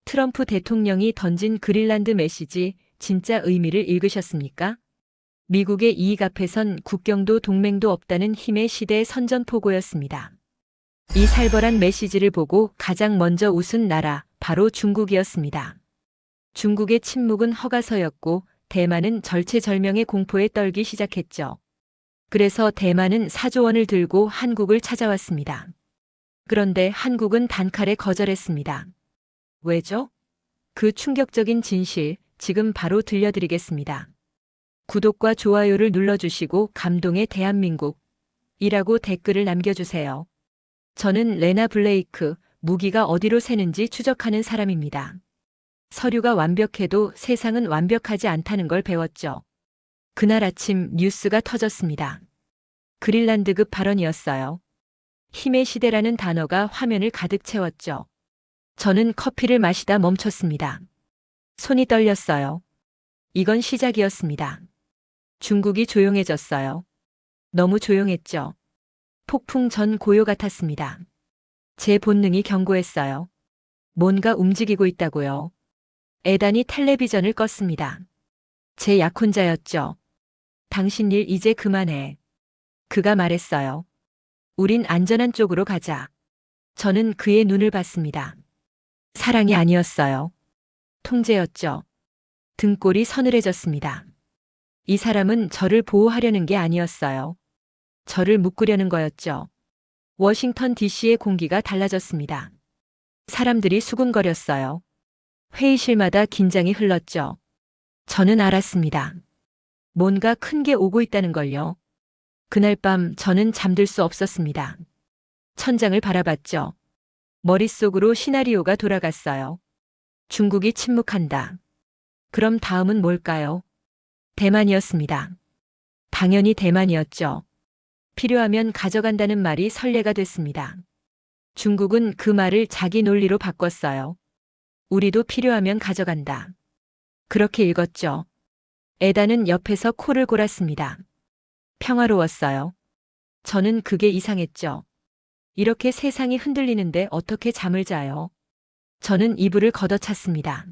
트럼프 대통령이 던진 그린란드 메시지 진짜 의미를 읽으셨습니까? 미국의 이익 앞에선 국경도 동맹도 없다는 힘의 시대 선전포고였습니다. 이 살벌한 메시지를 보고 가장 먼저 웃은 나라 바로 중국이었습니다. 중국의 침묵은 허가서였고 대만은 절체절명의 공포에 떨기 시작했죠. 그래서 대만은 4조 원을 들고 한국을 찾아왔습니다. 그런데 한국은 단칼에 거절했습니다. 왜죠? 그 충격적인 진실 지금 바로 들려드리겠습니다. 구독과 좋아요를 눌러주시고 감동의 대한민국이라고 댓글을 남겨주세요. 저는 레나 블레이크, 무기가 어디로 새는지 추적하는 사람입니다. 서류가 완벽해도 세상은 완벽하지 않다는 걸 배웠죠. 그날 아침 뉴스가 터졌습니다. 그린란드급 발언이었어요. 힘의 시대라는 단어가 화면을 가득 채웠죠. 저는 커피를 마시다 멈췄습니다. 손이 떨렸어요. 이건 시작이었습니다. 중국이 조용해졌어요. 너무 조용했죠. 폭풍 전 고요 같았습니다. 제 본능이 경고했어요. 뭔가 움직이고 있다고요. 에단이 텔레비전을 껐습니다. 제 약혼자였죠. 당신 일 이제 그만해. 그가 말했어요. 우린 안전한 쪽으로 가자. 저는 그의 눈을 봤습니다. 사랑이 아니었어요. 통제였죠. 등골이 서늘해졌습니다. 이 사람은 저를 보호하려는 게 아니었어요. 저를 묶으려는 거였죠. 워싱턴 DC의 공기가 달라졌습니다. 사람들이 수군거렸어요. 회의실마다 긴장이 흘렀죠. 저는 알았습니다. 뭔가 큰 게 오고 있다는 걸요. 그날 밤 저는 잠들 수 없었습니다. 천장을 바라봤죠. 머릿속으로 시나리오가 돌아갔어요. 중국이 침묵한다. 그럼 다음은 뭘까요? 대만이었습니다. 당연히 대만이었죠. 필요하면 가져간다는 말이 선례가 됐습니다. 중국은 그 말을 자기 논리로 바꿨어요. 우리도 필요하면 가져간다. 그렇게 읽었죠. 에다는 옆에서 코를 골았습니다. 평화로웠어요. 저는 그게 이상했죠. 이렇게 세상이 흔들리는데 어떻게 잠을 자요? 저는 이불을 걷어찼습니다.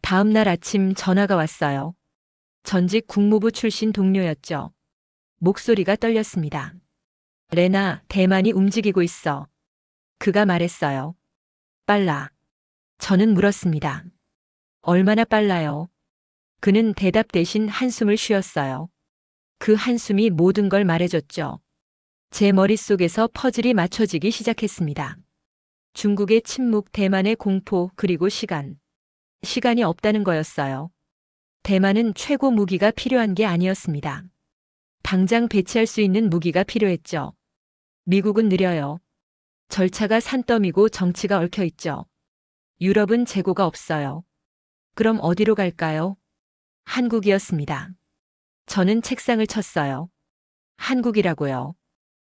다음 날 아침 전화가 왔어요. 전직 국무부 출신 동료였죠. 목소리가 떨렸습니다. 레나, 대만이 움직이고 있어. 그가 말했어요. 빨라. 저는 물었습니다. 얼마나 빨라요? 그는 대답 대신 한숨을 쉬었어요. 그 한숨이 모든 걸 말해줬죠. 제 머릿속에서 퍼즐이 맞춰지기 시작했습니다. 중국의 침묵, 대만의 공포, 그리고 시간. 시간이 없다는 거였어요. 대만은 최고 무기가 필요한 게 아니었습니다. 당장 배치할 수 있는 무기가 필요했죠. 미국은 느려요. 절차가 산더미고 정치가 얽혀 있죠. 유럽은 재고가 없어요. 그럼 어디로 갈까요? 한국이었습니다. 저는 책상을 쳤어요. 한국이라고요.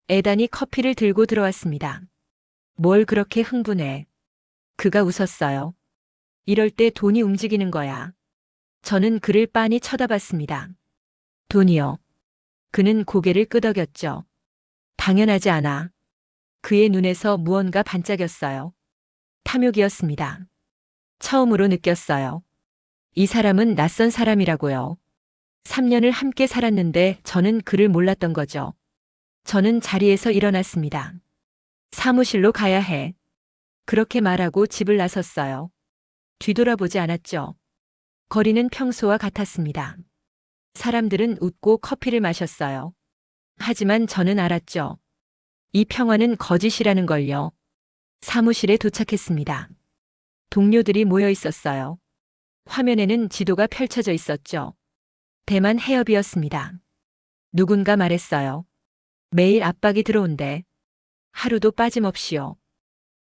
에단이 커피를 들고 들어왔습니다. 뭘 그렇게 흥분해? 그가 웃었어요. 이럴 때 돈이 움직이는 거야. 저는 그를 빤히 쳐다봤습니다. 돈이요. 그는 고개를 끄덕였죠. 당연하지 않아. 그의 눈에서 무언가 반짝였어요. 탐욕이었습니다. 처음으로 느꼈어요. 이 사람은 낯선 사람이라고요. 3년을 함께 살았는데 저는 그를 몰랐던 거죠. 저는 자리에서 일어났습니다. 사무실로 가야 해. 그렇게 말하고 집을 나섰어요. 뒤돌아보지 않았죠. 거리는 평소와 같았습니다. 사람들은 웃고 커피를 마셨어요. 하지만 저는 알았죠. 이 평화는 거짓이라는 걸요. 사무실에 도착했습니다. 동료들이 모여 있었어요. 화면에는 지도가 펼쳐져 있었죠. 대만 해협이었습니다. 누군가 말했어요. 매일 압박이 들어온대. 하루도 빠짐없이요.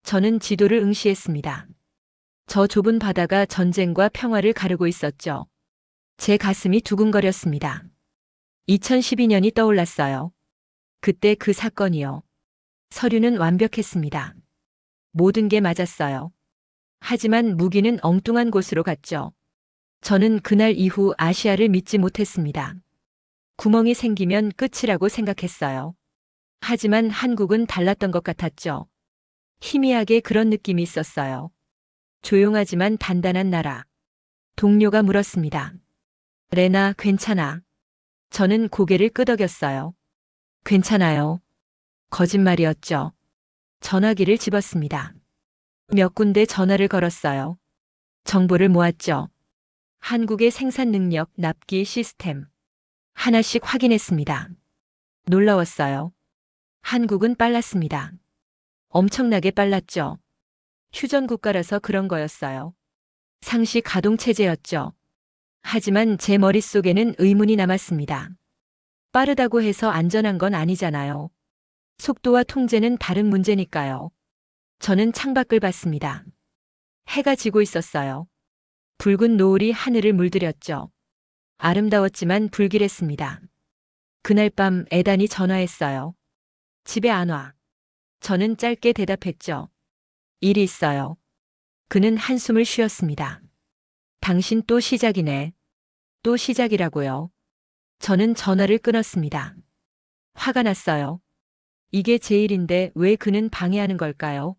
저는 지도를 응시했습니다. 저 좁은 바다가 전쟁과 평화를 가르고 있었죠. 제 가슴이 두근거렸습니다. 2012년이 떠올랐어요. 그때 그 사건이요. 서류는 완벽했습니다. 모든 게 맞았어요. 하지만 무기는 엉뚱한 곳으로 갔죠. 저는 그날 이후 아시아를 믿지 못했습니다. 구멍이 생기면 끝이라고 생각했어요. 하지만 한국은 달랐던 것 같았죠. 희미하게 그런 느낌이 있었어요. 조용하지만 단단한 나라. 동료가 물었습니다. 레나, 괜찮아? 저는 고개를 끄덕였어요. 괜찮아요. 거짓말이었죠. 전화기를 집었습니다. 몇 군데 전화를 걸었어요. 정보를 모았죠. 한국의 생산 능력 납기 시스템. 하나씩 확인했습니다. 놀라웠어요. 한국은 빨랐습니다. 엄청나게 빨랐죠. 휴전 국가라서 그런 거였어요. 상시 가동 체제였죠. 하지만 제 머릿속에는 의문이 남았습니다. 빠르다고 해서 안전한 건 아니잖아요. 속도와 통제는 다른 문제니까요. 저는 창밖을 봤습니다. 해가 지고 있었어요. 붉은 노을이 하늘을 물들였죠. 아름다웠지만 불길했습니다. 그날 밤 에단이 전화했어요. 집에 안 와. 저는 짧게 대답했죠. 일이 있어요. 그는 한숨을 쉬었습니다. 당신 또 시작이네. 또 시작이라고요. 저는 전화를 끊었습니다. 화가 났어요. 이게 제 일인데 왜 그는 방해하는 걸까요?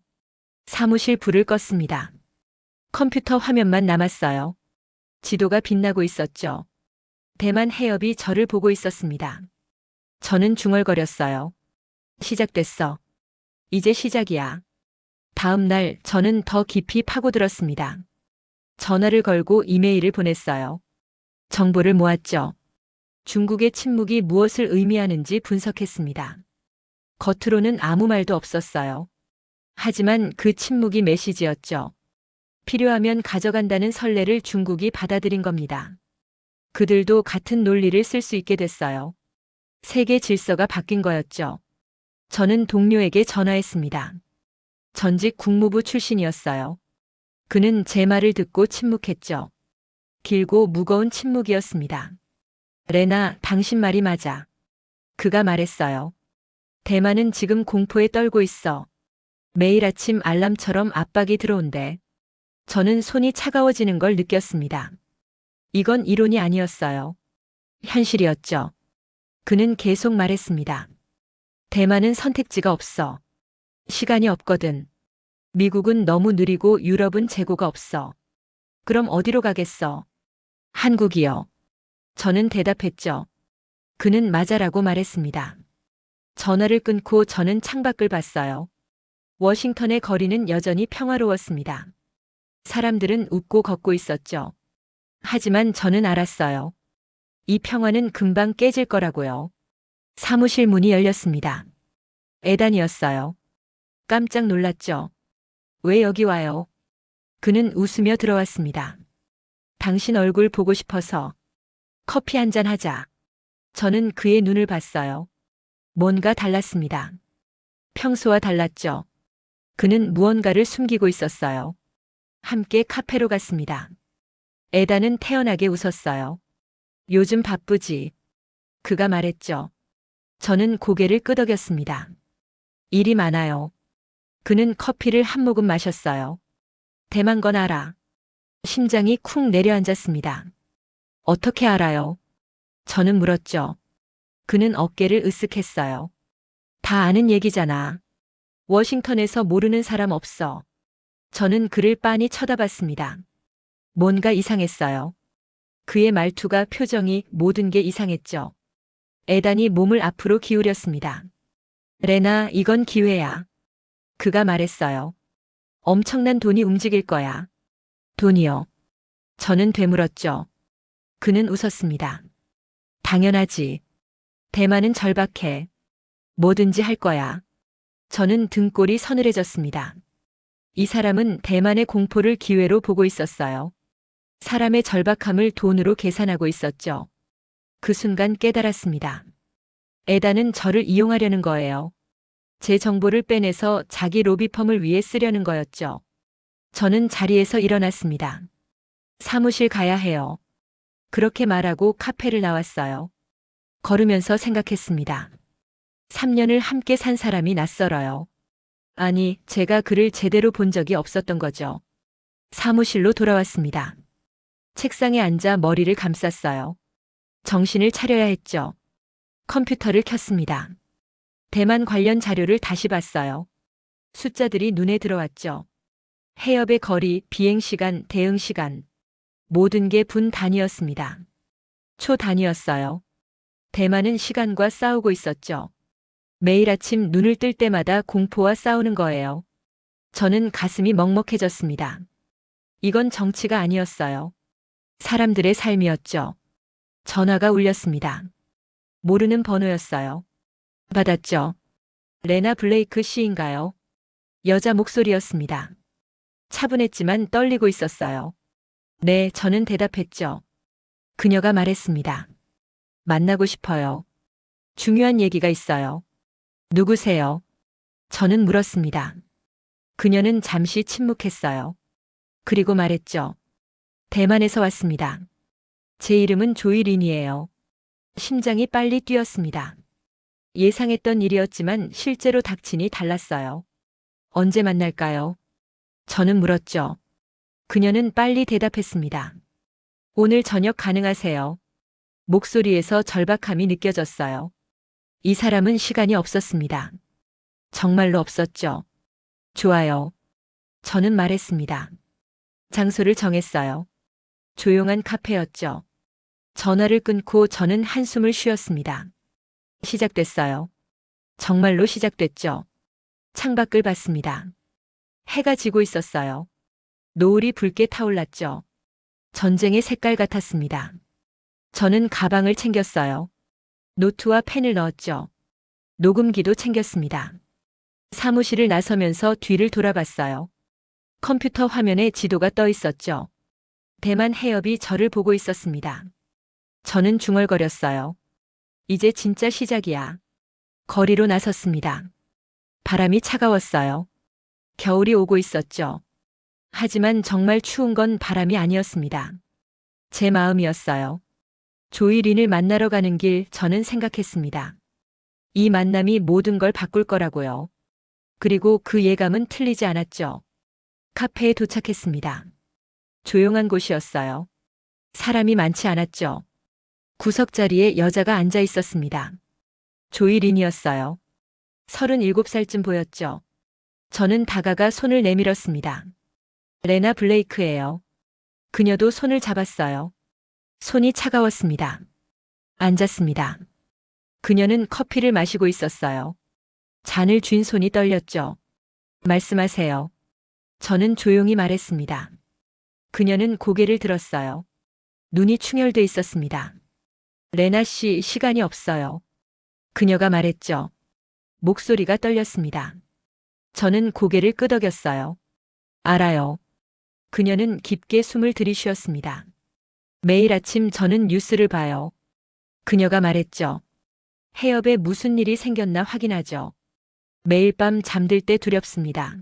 사무실 불을 껐습니다. 컴퓨터 화면만 남았어요. 지도가 빛나고 있었죠. 대만 해협이 저를 보고 있었습니다. 저는 중얼거렸어요. 시작됐어. 이제 시작이야. 다음 날 저는 더 깊이 파고들었습니다. 전화를 걸고 이메일을 보냈어요. 정보를 모았죠. 중국의 침묵이 무엇을 의미하는지 분석했습니다. 겉으로는 아무 말도 없었어요. 하지만 그 침묵이 메시지였죠. 필요하면 가져간다는 선례를 중국이 받아들인 겁니다. 그들도 같은 논리를 쓸 수 있게 됐어요. 세계 질서가 바뀐 거였죠. 저는 동료에게 전화했습니다. 전직 국무부 출신이었어요. 그는 제 말을 듣고 침묵했죠. 길고 무거운 침묵이었습니다. 레나, 당신 말이 맞아. 그가 말했어요. 대만은 지금 공포에 떨고 있어. 매일 아침 알람처럼 압박이 들어온대. 저는 손이 차가워지는 걸 느꼈습니다. 이건 이론이 아니었어요. 현실이었죠. 그는 계속 말했습니다. 대만은 선택지가 없어. 시간이 없거든. 미국은 너무 느리고 유럽은 재고가 없어. 그럼 어디로 가겠어? 한국이요. 저는 대답했죠. 그는 맞아라고 말했습니다. 전화를 끊고 저는 창밖을 봤어요. 워싱턴의 거리는 여전히 평화로웠습니다. 사람들은 웃고 걷고 있었죠. 하지만 저는 알았어요. 이 평화는 금방 깨질 거라고요. 사무실 문이 열렸습니다. 에단이었어요. 깜짝 놀랐죠. 왜 여기 와요? 그는 웃으며 들어왔습니다. 당신 얼굴 보고 싶어서. 커피 한잔 하자. 저는 그의 눈을 봤어요. 뭔가 달랐습니다. 평소와 달랐죠. 그는 무언가를 숨기고 있었어요. 함께 카페로 갔습니다. 에다는 태연하게 웃었어요. 요즘 바쁘지? 그가 말했죠. 저는 고개를 끄덕였습니다. 일이 많아요. 그는 커피를 한 모금 마셨어요. 대만 건 알아. 심장이 쿵 내려앉았습니다. 어떻게 알아요? 저는 물었죠. 그는 어깨를 으쓱했어요. 다 아는 얘기잖아. 워싱턴에서 모르는 사람 없어. 저는 그를 빤히 쳐다봤습니다. 뭔가 이상했어요. 그의 말투가 표정이 모든 게 이상했죠. 에단이 몸을 앞으로 기울였습니다. 레나, 이건 기회야. 그가 말했어요. 엄청난 돈이 움직일 거야. 돈이요. 저는 되물었죠. 그는 웃었습니다. 당연하지. 대만은 절박해. 뭐든지 할 거야. 저는 등골이 서늘해졌습니다. 이 사람은 대만의 공포를 기회로 보고 있었어요. 사람의 절박함을 돈으로 계산하고 있었죠. 그 순간 깨달았습니다. 에다는 저를 이용하려는 거예요. 제 정보를 빼내서 자기 로비펌을 위해 쓰려는 거였죠. 저는 자리에서 일어났습니다. 사무실 가야 해요. 그렇게 말하고 카페를 나왔어요. 걸으면서 생각했습니다. 3년을 함께 산 사람이 낯설어요. 아니, 제가 그를 제대로 본 적이 없었던 거죠. 사무실로 돌아왔습니다. 책상에 앉아 머리를 감쌌어요. 정신을 차려야 했죠. 컴퓨터를 켰습니다. 대만 관련 자료를 다시 봤어요. 숫자들이 눈에 들어왔죠. 해협의 거리, 비행시간, 대응시간. 모든 게 분 단위였습니다. 초 단위였어요. 대만은 시간과 싸우고 있었죠. 매일 아침 눈을 뜰 때마다 공포와 싸우는 거예요. 저는 가슴이 먹먹해졌습니다. 이건 정치가 아니었어요. 사람들의 삶이었죠. 전화가 울렸습니다. 모르는 번호였어요. 받았죠. 레나 블레이크 씨인가요? 여자 목소리였습니다. 차분했지만 떨리고 있었어요. 네, 저는 대답했죠. 그녀가 말했습니다. 만나고 싶어요. 중요한 얘기가 있어요. 누구세요? 저는 물었습니다. 그녀는 잠시 침묵했어요. 그리고 말했죠. 대만에서 왔습니다. 제 이름은 조이린이에요. 심장이 빨리 뛰었습니다. 예상했던 일이었지만 실제로 닥치니 달랐어요. 언제 만날까요? 저는 물었죠. 그녀는 빨리 대답했습니다. 오늘 저녁 가능하세요? 목소리에서 절박함이 느껴졌어요. 이 사람은 시간이 없었습니다. 정말로 없었죠. 좋아요. 저는 말했습니다. 장소를 정했어요. 조용한 카페였죠. 전화를 끊고 저는 한숨을 쉬었습니다. 시작됐어요. 정말로 시작됐죠. 창밖을 봤습니다. 해가 지고 있었어요. 노을이 붉게 타올랐죠. 전쟁의 색깔 같았습니다. 저는 가방을 챙겼어요. 노트와 펜을 넣었죠. 녹음기도 챙겼습니다. 사무실을 나서면서 뒤를 돌아봤어요. 컴퓨터 화면에 지도가 떠 있었죠. 대만 해협이 저를 보고 있었습니다. 저는 중얼거렸어요. 이제 진짜 시작이야. 거리로 나섰습니다. 바람이 차가웠어요. 겨울이 오고 있었죠. 하지만 정말 추운 건 바람이 아니었습니다. 제 마음이었어요. 조이린을 만나러 가는 길 저는 생각했습니다. 이 만남이 모든 걸 바꿀 거라고요. 그리고 그 예감은 틀리지 않았죠. 카페에 도착했습니다. 조용한 곳이었어요. 사람이 많지 않았죠. 구석자리에 여자가 앉아 있었습니다. 조이린이었어요. 37살쯤 보였죠. 저는 다가가 손을 내밀었습니다. 레나 블레이크예요. 그녀도 손을 잡았어요. 손이 차가웠습니다. 앉았습니다. 그녀는 커피를 마시고 있었어요. 잔을 쥔 손이 떨렸죠. 말씀하세요. 저는 조용히 말했습니다. 그녀는 고개를 들었어요. 눈이 충혈돼 있었습니다. 레나 씨, 시간이 없어요. 그녀가 말했죠. 목소리가 떨렸습니다. 저는 고개를 끄덕였어요. 알아요. 그녀는 깊게 숨을 들이쉬었습니다. 매일 아침 저는 뉴스를 봐요. 그녀가 말했죠. 해협에 무슨 일이 생겼나 확인하죠. 매일 밤 잠들 때 두렵습니다.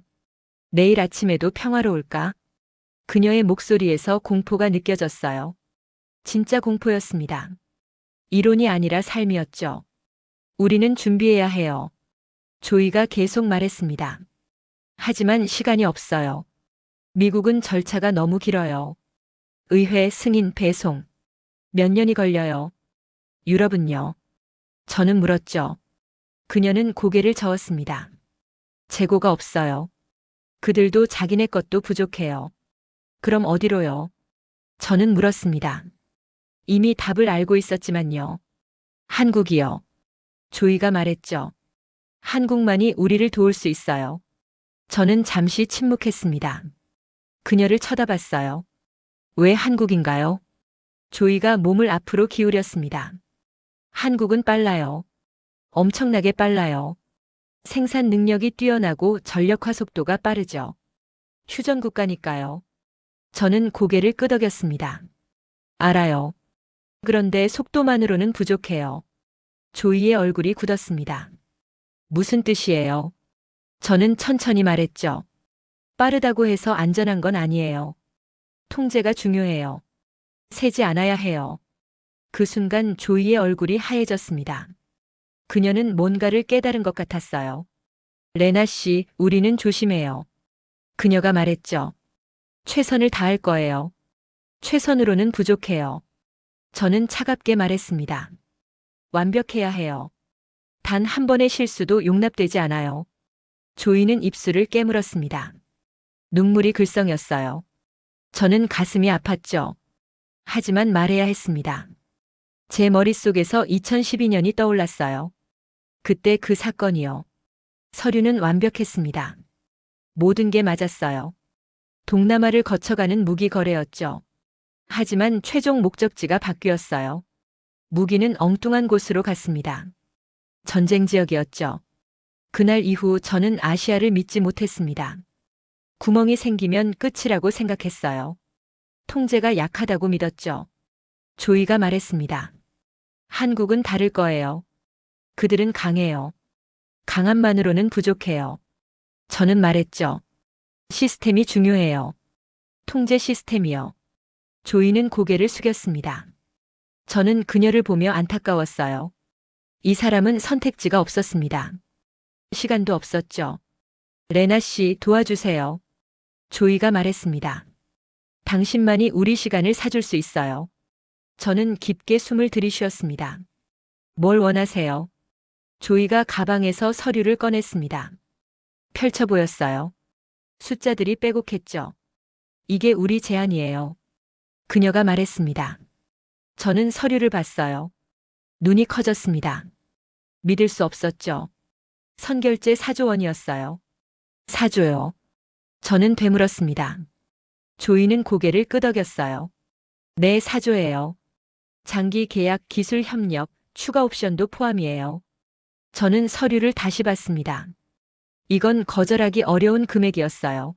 내일 아침에도 평화로울까? 그녀의 목소리에서 공포가 느껴졌어요. 진짜 공포였습니다. 이론이 아니라 삶이었죠. 우리는 준비해야 해요. 조이가 계속 말했습니다. 하지만 시간이 없어요. 미국은 절차가 너무 길어요. 의회, 승인, 배송. 몇 년이 걸려요. 유럽은요? 저는 물었죠. 그녀는 고개를 저었습니다. 재고가 없어요. 그들도 자기네 것도 부족해요. 그럼 어디로요? 저는 물었습니다. 이미 답을 알고 있었지만요. 한국이요. 조이가 말했죠. 한국만이 우리를 도울 수 있어요. 저는 잠시 침묵했습니다. 그녀를 쳐다봤어요. 왜 한국인가요? 조이가 몸을 앞으로 기울였습니다. 한국은 빨라요. 엄청나게 빨라요. 생산 능력이 뛰어나고 전력화 속도가 빠르죠. 휴전 국가니까요. 저는 고개를 끄덕였습니다. 알아요. 그런데 속도만으로는 부족해요. 조이의 얼굴이 굳었습니다. 무슨 뜻이에요? 저는 천천히 말했죠. 빠르다고 해서 안전한 건 아니에요. 통제가 중요해요. 새지 않아야 해요. 그 순간 조이의 얼굴이 하얘졌습니다. 그녀는 뭔가를 깨달은 것 같았어요. 레나 씨, 우리는 조심해요. 그녀가 말했죠. 최선을 다할 거예요. 최선으로는 부족해요. 저는 차갑게 말했습니다. 완벽해야 해요. 단 한 번의 실수도 용납되지 않아요. 조이는 입술을 깨물었습니다. 눈물이 글썽였어요. 저는 가슴이 아팠죠. 하지만 말해야 했습니다. 제 머릿속에서 2012년이 떠올랐어요. 그때 그 사건이요. 서류는 완벽했습니다. 모든 게 맞았어요. 동남아를 거쳐가는 무기 거래였죠. 하지만 최종 목적지가 바뀌었어요. 무기는 엉뚱한 곳으로 갔습니다. 전쟁 지역이었죠. 그날 이후 저는 아시아를 믿지 못했습니다. 구멍이 생기면 끝이라고 생각했어요. 통제가 약하다고 믿었죠. 조이가 말했습니다. 한국은 다를 거예요. 그들은 강해요. 강함만으로는 부족해요. 저는 말했죠. 시스템이 중요해요. 통제 시스템이요. 조이는 고개를 숙였습니다. 저는 그녀를 보며 안타까웠어요. 이 사람은 선택지가 없었습니다. 시간도 없었죠. 레나 씨, 도와주세요. 조이가 말했습니다. 당신만이 우리 시간을 사줄 수 있어요. 저는 깊게 숨을 들이쉬었습니다. 뭘 원하세요? 조이가 가방에서 서류를 꺼냈습니다. 펼쳐 보였어요. 숫자들이 빼곡했죠. 이게 우리 제안이에요. 그녀가 말했습니다. 저는 서류를 봤어요. 눈이 커졌습니다. 믿을 수 없었죠. 선결제 4조 원이었어요. 4조요. 저는 되물었습니다. 조이는 고개를 끄덕였어요. 네, 4조예요. 장기 계약, 기술 협력, 추가 옵션도 포함이에요. 저는 서류를 다시 봤습니다. 이건 거절하기 어려운 금액이었어요.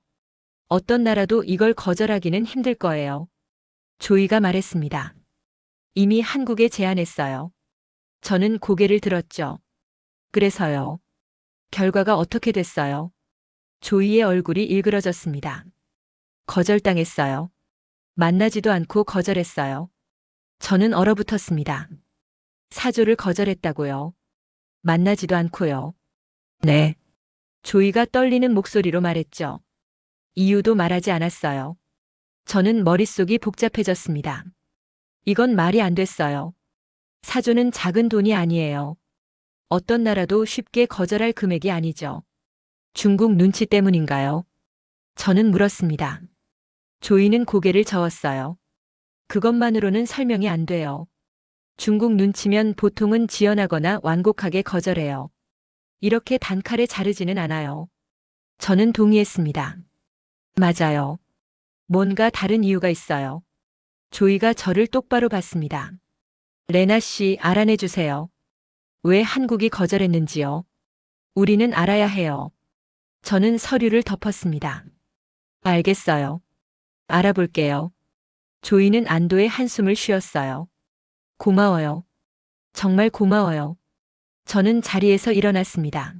어떤 나라도 이걸 거절하기는 힘들 거예요. 조이가 말했습니다. 이미 한국에 제안했어요. 저는 고개를 들었죠. 그래서요. 결과가 어떻게 됐어요? 조이의 얼굴이 일그러졌습니다. 거절당했어요. 만나지도 않고 거절했어요. 저는 얼어붙었습니다. 4조를 거절했다고요. 만나지도 않고요. 네. 조이가 떨리는 목소리로 말했죠. 이유도 말하지 않았어요. 저는 머릿속이 복잡해졌습니다. 이건 말이 안 됐어요. 4조는 작은 돈이 아니에요. 어떤 나라도 쉽게 거절할 금액이 아니죠. 중국 눈치 때문인가요? 저는 물었습니다. 조이는 고개를 저었어요. 그것만으로는 설명이 안 돼요. 중국 눈치면 보통은 지연하거나 완곡하게 거절해요. 이렇게 단칼에 자르지는 않아요. 저는 동의했습니다. 맞아요. 뭔가 다른 이유가 있어요. 조이가 저를 똑바로 봤습니다. 레나 씨, 알아내 주세요. 왜 한국이 거절했는지요? 우리는 알아야 해요. 저는 서류를 덮었습니다. 알겠어요. 알아볼게요. 조이는 안도의 한숨을 쉬었어요. 고마워요. 정말 고마워요. 저는 자리에서 일어났습니다.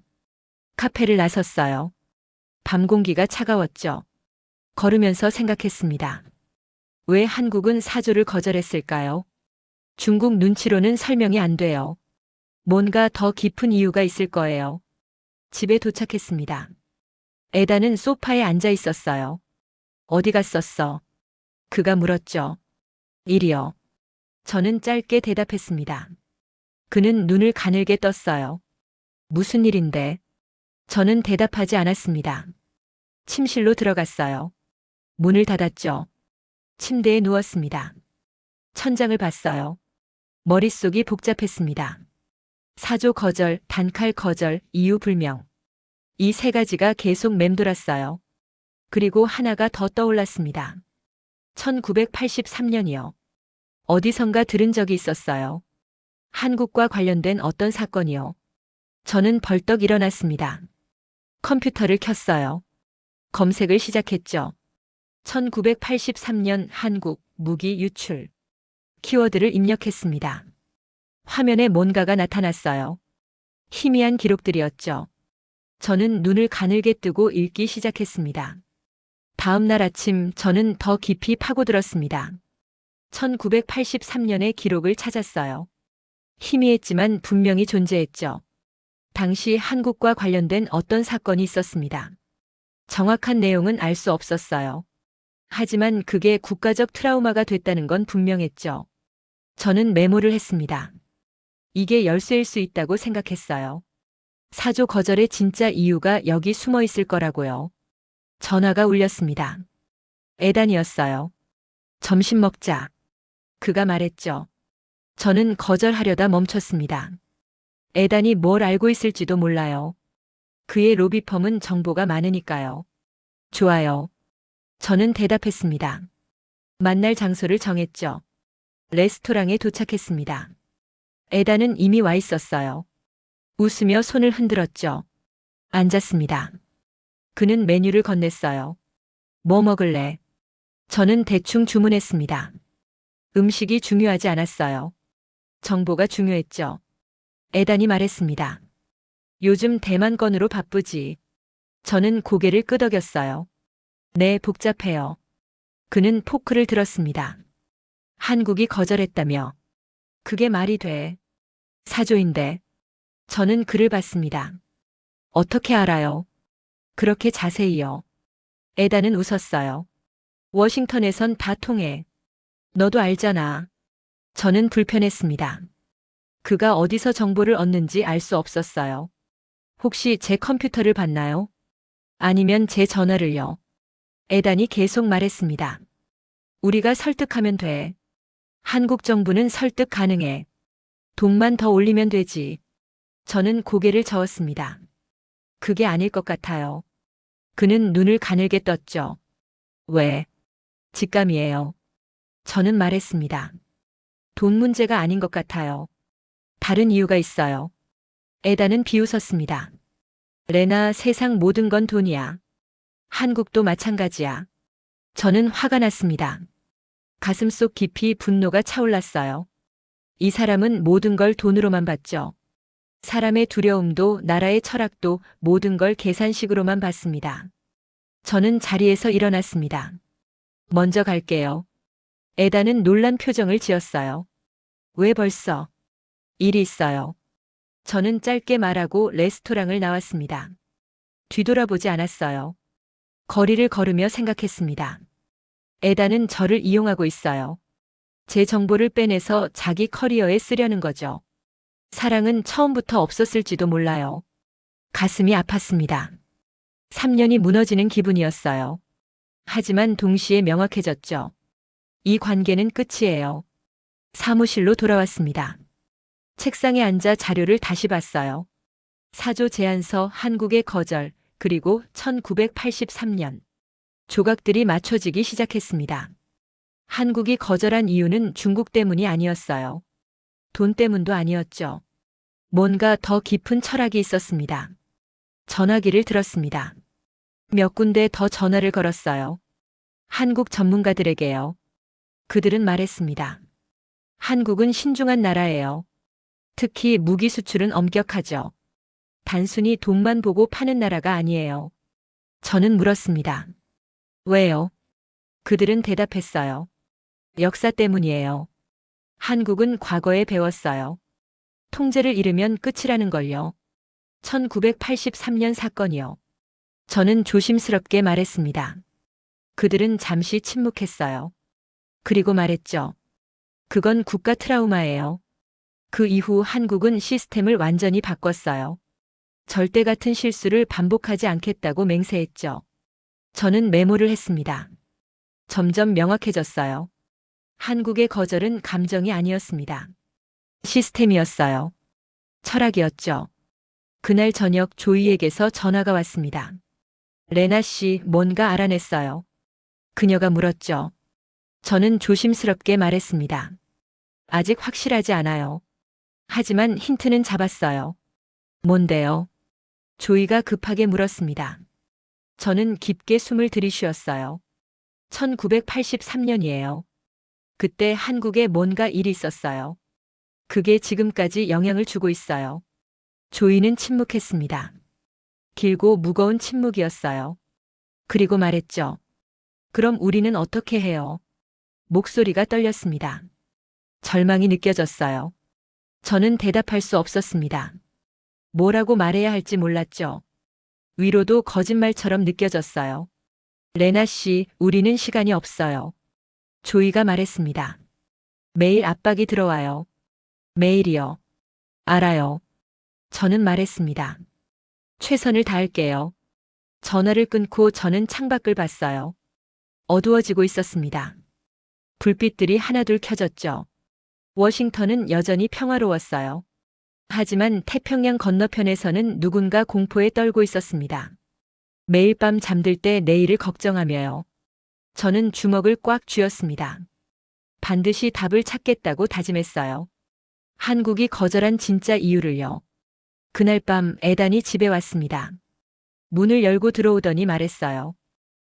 카페를 나섰어요. 밤 공기가 차가웠죠. 걸으면서 생각했습니다. 왜 한국은 4조를 거절했을까요? 중국 눈치로는 설명이 안 돼요. 뭔가 더 깊은 이유가 있을 거예요. 집에 도착했습니다. 에다는 소파에 앉아 있었어요. 어디 갔었어? 그가 물었죠. 일이요. 저는 짧게 대답했습니다. 그는 눈을 가늘게 떴어요. 무슨 일인데? 저는 대답하지 않았습니다. 침실로 들어갔어요. 문을 닫았죠. 침대에 누웠습니다. 천장을 봤어요. 머릿속이 복잡했습니다. 4조 거절, 단칼 거절, 이유 불명. 이 세 가지가 계속 맴돌았어요. 그리고 하나가 더 떠올랐습니다. 1983년이요. 어디선가 들은 적이 있었어요. 한국과 관련된 어떤 사건이요. 저는 벌떡 일어났습니다. 컴퓨터를 켰어요. 검색을 시작했죠. 1983년 한국 무기 유출. 키워드를 입력했습니다. 화면에 뭔가가 나타났어요. 희미한 기록들이었죠. 저는 눈을 가늘게 뜨고 읽기 시작했습니다. 다음 날 아침 저는 더 깊이 파고들었습니다. 1983년의 기록을 찾았어요. 희미했지만 분명히 존재했죠. 당시 한국과 관련된 어떤 사건이 있었습니다. 정확한 내용은 알 수 없었어요. 하지만 그게 국가적 트라우마가 됐다는 건 분명했죠. 저는 메모를 했습니다. 이게 열쇠일 수 있다고 생각했어요. 4조 거절의 진짜 이유가 여기 숨어 있을 거라고요. 전화가 울렸습니다. 에단이었어요. 점심 먹자. 그가 말했죠. 저는 거절하려다 멈췄습니다. 에단이 뭘 알고 있을지도 몰라요. 그의 로비펌은 정보가 많으니까요. 좋아요. 저는 대답했습니다. 만날 장소를 정했죠. 레스토랑에 도착했습니다. 에단은 이미 와 있었어요. 웃으며 손을 흔들었죠. 앉았습니다. 그는 메뉴를 건넸어요. 뭐 먹을래? 저는 대충 주문했습니다. 음식이 중요하지 않았어요. 정보가 중요했죠. 에단이 말했습니다. 요즘 대만 건으로 바쁘지. 저는 고개를 끄덕였어요. 네, 복잡해요. 그는 포크를 들었습니다. 한국이 거절했다며. 그게 말이 돼. 사조인데. 저는 그를 봤습니다. 어떻게 알아요? 그렇게 자세히요. 에다는 웃었어요. 워싱턴에선 다 통해. 너도 알잖아. 저는 불편했습니다. 그가 어디서 정보를 얻는지 알 수 없었어요. 혹시 제 컴퓨터를 봤나요? 아니면 제 전화를요? 에단이 계속 말했습니다. 우리가 설득하면 돼. 한국 정부는 설득 가능해. 돈만 더 올리면 되지. 저는 고개를 저었습니다. 그게 아닐 것 같아요. 그는 눈을 가늘게 떴죠. 왜? 직감이에요. 저는 말했습니다. 돈 문제가 아닌 것 같아요. 다른 이유가 있어요. 에다는 비웃었습니다. 레나, 세상 모든 건 돈이야. 한국도 마찬가지야. 저는 화가 났습니다. 가슴속 깊이 분노가 차올랐어요. 이 사람은 모든 걸 돈으로만 봤죠. 사람의 두려움도 나라의 철학도 모든 걸 계산식으로만 봤습니다. 저는 자리에서 일어났습니다. 먼저 갈게요. 에다는 놀란 표정을 지었어요. 왜 벌써? 일이 있어요. 저는 짧게 말하고 레스토랑을 나왔습니다. 뒤돌아보지 않았어요. 거리를 걸으며 생각했습니다. 에다는 저를 이용하고 있어요. 제 정보를 빼내서 자기 커리어에 쓰려는 거죠. 사랑은 처음부터 없었을지도 몰라요. 가슴이 아팠습니다. 3년이 무너지는 기분이었어요. 하지만 동시에 명확해졌죠. 이 관계는 끝이에요. 사무실로 돌아왔습니다. 책상에 앉아 자료를 다시 봤어요. 사조 제안서 한국의 거절, 그리고 1983년. 조각들이 맞춰지기 시작했습니다. 한국이 거절한 이유는 중국 때문이 아니었어요. 돈 때문도 아니었죠. 뭔가 더 깊은 철학이 있었습니다. 전화기를 들었습니다. 몇 군데 더 전화를 걸었어요. 한국 전문가들에게요. 그들은 말했습니다. 한국은 신중한 나라예요. 특히 무기 수출은 엄격하죠. 단순히 돈만 보고 파는 나라가 아니에요. 저는 물었습니다. 왜요? 그들은 대답했어요. 역사 때문이에요. 한국은 과거에 배웠어요. 통제를 잃으면 끝이라는 걸요. 1983년 사건이요. 저는 조심스럽게 말했습니다. 그들은 잠시 침묵했어요. 그리고 말했죠. 그건 국가 트라우마예요. 그 이후 한국은 시스템을 완전히 바꿨어요. 절대 같은 실수를 반복하지 않겠다고 맹세했죠. 저는 메모를 했습니다. 점점 명확해졌어요. 한국의 거절은 감정이 아니었습니다. 시스템이었어요. 철학이었죠. 그날 저녁 조이에게서 전화가 왔습니다. 레나 씨, 뭔가 알아냈어요. 그녀가 물었죠. 저는 조심스럽게 말했습니다. 아직 확실하지 않아요. 하지만 힌트는 잡았어요. 뭔데요? 조이가 급하게 물었습니다. 저는 깊게 숨을 들이쉬었어요. 1983년이에요. 그때 한국에 뭔가 일이 있었어요. 그게 지금까지 영향을 주고 있어요. 조이는 침묵했습니다. 길고 무거운 침묵이었어요. 그리고 말했죠. 그럼 우리는 어떻게 해요? 목소리가 떨렸습니다. 절망이 느껴졌어요. 저는 대답할 수 없었습니다. 뭐라고 말해야 할지 몰랐죠. 위로도 거짓말처럼 느껴졌어요. 레나 씨, 우리는 시간이 없어요. 조이가 말했습니다. 매일 압박이 들어와요. 매일이요. 알아요. 저는 말했습니다. 최선을 다할게요. 전화를 끊고 저는 창밖을 봤어요. 어두워지고 있었습니다. 불빛들이 하나둘 켜졌죠. 워싱턴은 여전히 평화로웠어요. 하지만 태평양 건너편에서는 누군가 공포에 떨고 있었습니다. 매일 밤 잠들 때 내일을 걱정하며요. 저는 주먹을 꽉 쥐었습니다. 반드시 답을 찾겠다고 다짐했어요. 한국이 거절한 진짜 이유를요. 그날 밤 에단이 집에 왔습니다. 문을 열고 들어오더니 말했어요.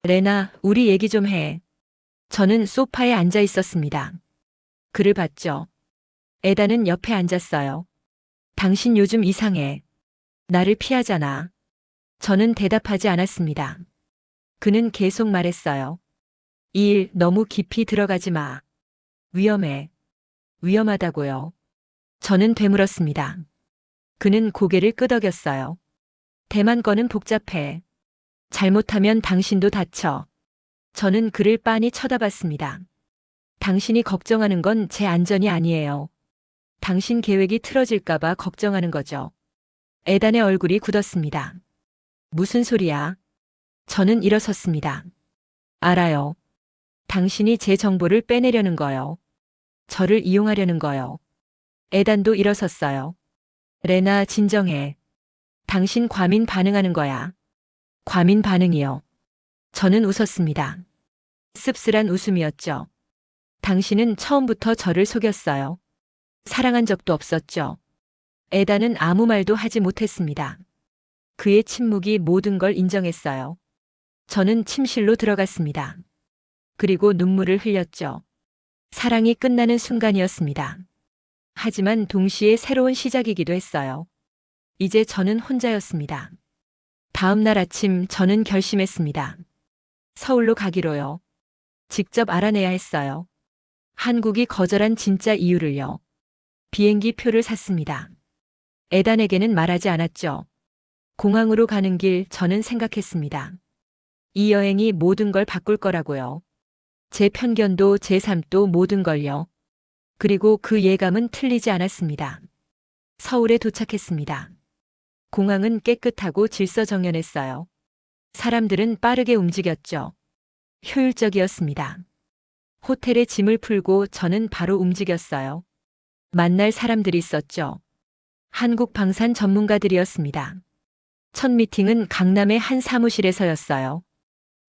레나, 우리 얘기 좀 해. 저는 소파에 앉아 있었습니다. 그를 봤죠. 에단은 옆에 앉았어요. 당신 요즘 이상해. 나를 피하잖아. 저는 대답하지 않았습니다. 그는 계속 말했어요. 이 일 너무 깊이 들어가지 마. 위험해. 위험하다고요. 저는 되물었습니다. 그는 고개를 끄덕였어요. 대만 거는 복잡해. 잘못하면 당신도 다쳐. 저는 그를 빤히 쳐다봤습니다. 당신이 걱정하는 건 제 안전이 아니에요. 당신 계획이 틀어질까봐 걱정하는 거죠. 에단의 얼굴이 굳었습니다. 무슨 소리야? 저는 일어섰습니다. 알아요. 당신이 제 정보를 빼내려는 거요. 저를 이용하려는 거요. 에단도 일어섰어요. 레나, 진정해. 당신 과민 반응하는 거야. 과민 반응이요. 저는 웃었습니다. 씁쓸한 웃음이었죠. 당신은 처음부터 저를 속였어요. 사랑한 적도 없었죠. 에단은 아무 말도 하지 못했습니다. 그의 침묵이 모든 걸 인정했어요. 저는 침실로 들어갔습니다. 그리고 눈물을 흘렸죠. 사랑이 끝나는 순간이었습니다. 하지만 동시에 새로운 시작이기도 했어요. 이제 저는 혼자였습니다. 다음 날 아침 저는 결심했습니다. 서울로 가기로요. 직접 알아내야 했어요. 한국이 거절한 진짜 이유를요. 비행기 표를 샀습니다. 에단에게는 말하지 않았죠. 공항으로 가는 길 저는 생각했습니다. 이 여행이 모든 걸 바꿀 거라고요. 제 편견도 제 삶도 모든 걸요. 그리고 그 예감은 틀리지 않았습니다. 서울에 도착했습니다. 공항은 깨끗하고 질서정연했어요. 사람들은 빠르게 움직였죠. 효율적이었습니다. 호텔에 짐을 풀고 저는 바로 움직였어요. 만날 사람들이 있었죠. 한국 방산 전문가들이었습니다. 첫 미팅은 강남의 한 사무실에서였어요.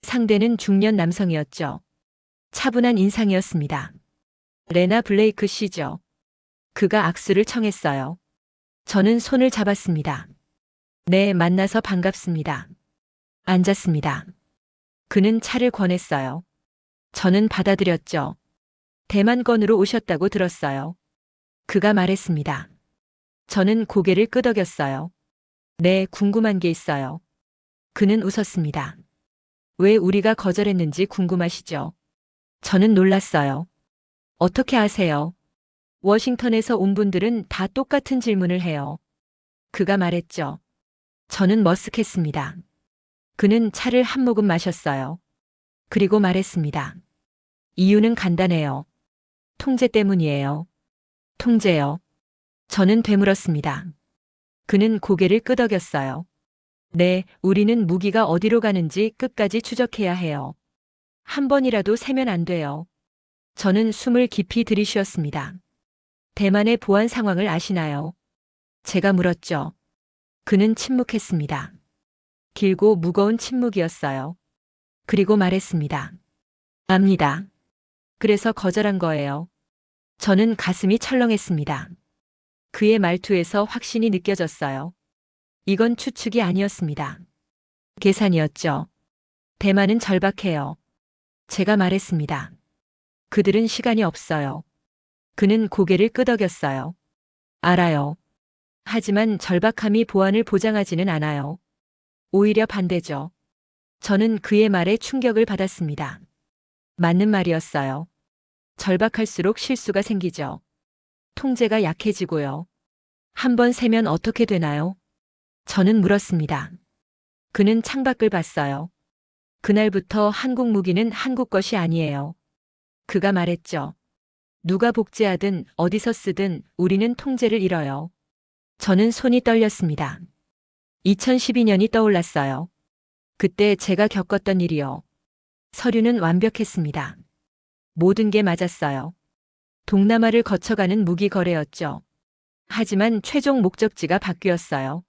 상대는 중년 남성이었죠. 차분한 인상이었습니다. 레나 블레이크 씨죠. 그가 악수를 청했어요. 저는 손을 잡았습니다. 네, 만나서 반갑습니다. 앉았습니다. 그는 차를 권했어요. 저는 받아들였죠. 대만건으로 오셨다고 들었어요. 그가 말했습니다. 저는 고개를 끄덕였어요. 네, 궁금한 게 있어요. 그는 웃었습니다. 왜 우리가 거절했는지 궁금하시죠? 저는 놀랐어요. 어떻게 아세요? 워싱턴에서 온 분들은 다 똑같은 질문을 해요. 그가 말했죠. 저는 머쓱했습니다. 그는 차를 한 모금 마셨어요. 그리고 말했습니다. 이유는 간단해요. 통제 때문이에요. 통제요. 저는 되물었습니다. 그는 고개를 끄덕였어요. 네, 우리는 무기가 어디로 가는지 끝까지 추적해야 해요. 한 번이라도 세면 안 돼요. 저는 숨을 깊이 들이쉬었습니다. 대만의 보안 상황을 아시나요? 제가 물었죠. 그는 침묵했습니다. 길고 무거운 침묵이었어요. 그리고 말했습니다. 압니다. 그래서 거절한 거예요. 저는 가슴이 철렁했습니다. 그의 말투에서 확신이 느껴졌어요. 이건 추측이 아니었습니다. 계산이었죠. 대만은 절박해요. 제가 말했습니다. 그들은 시간이 없어요. 그는 고개를 끄덕였어요. 알아요. 하지만 절박함이 보안을 보장하지는 않아요. 오히려 반대죠. 저는 그의 말에 충격을 받았습니다. 맞는 말이었어요. 절박할수록 실수가 생기죠. 통제가 약해지고요. 한 번 세면 어떻게 되나요? 저는 물었습니다. 그는 창밖을 봤어요. 그날부터 한국 무기는 한국 것이 아니에요. 그가 말했죠. 누가 복제하든 어디서 쓰든 우리는 통제를 잃어요. 저는 손이 떨렸습니다. 2012년이 떠올랐어요. 그때 제가 겪었던 일이요. 서류는 완벽했습니다. 모든 게 맞았어요. 동남아를 거쳐가는 무기 거래였죠. 하지만 최종 목적지가 바뀌었어요.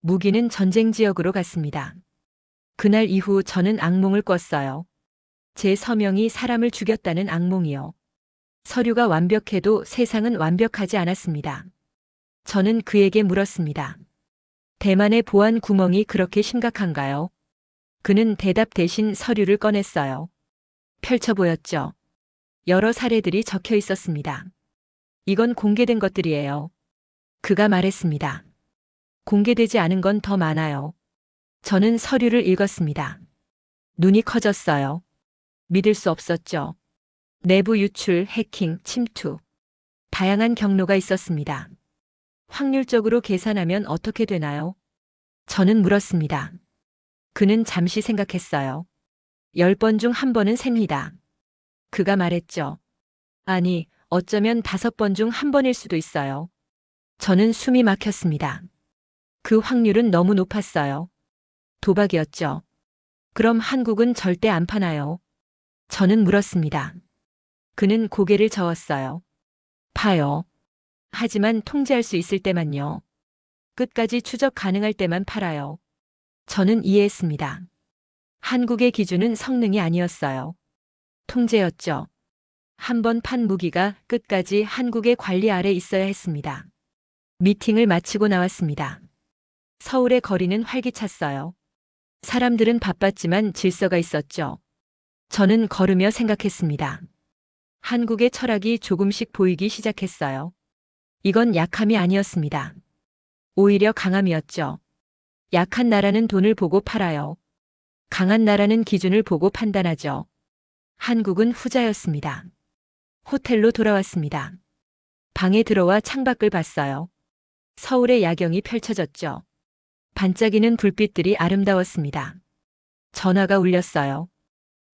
무기는 전쟁 지역으로 갔습니다. 그날 이후 저는 악몽을 꿨어요. 제 서명이 사람을 죽였다는 악몽이요. 서류가 완벽해도 세상은 완벽하지 않았습니다. 저는 그에게 물었습니다. 대만의 보안 구멍이 그렇게 심각한가요? 그는 대답 대신 서류를 꺼냈어요. 펼쳐 보였죠. 여러 사례들이 적혀 있었습니다. 이건 공개된 것들이에요. 그가 말했습니다. 공개되지 않은 건 더 많아요. 저는 서류를 읽었습니다. 눈이 커졌어요. 믿을 수 없었죠. 내부 유출, 해킹, 침투. 다양한 경로가 있었습니다. 확률적으로 계산하면 어떻게 되나요? 저는 물었습니다. 그는 잠시 생각했어요. 10번 중 1번은 셉니다. 그가 말했죠. 아니, 어쩌면 5번 중 1번일 수도 있어요. 저는 숨이 막혔습니다. 그 확률은 너무 높았어요. 도박이었죠. 그럼 한국은 절대 안 파나요? 저는 물었습니다. 그는 고개를 저었어요. 파요. 하지만 통제할 수 있을 때만요. 끝까지 추적 가능할 때만 팔아요. 저는 이해했습니다. 한국의 기준은 성능이 아니었어요. 통제였죠. 한 번 판 무기가 끝까지 한국의 관리 아래 있어야 했습니다. 미팅을 마치고 나왔습니다. 서울의 거리는 활기찼어요. 사람들은 바빴지만 질서가 있었죠. 저는 걸으며 생각했습니다. 한국의 철학이 조금씩 보이기 시작했어요. 이건 약함이 아니었습니다. 오히려 강함이었죠. 약한 나라는 돈을 보고 팔아요. 강한 나라는 기준을 보고 판단하죠. 한국은 후자였습니다. 호텔로 돌아왔습니다. 방에 들어와 창밖을 봤어요. 서울의 야경이 펼쳐졌죠. 반짝이는 불빛들이 아름다웠습니다. 전화가 울렸어요.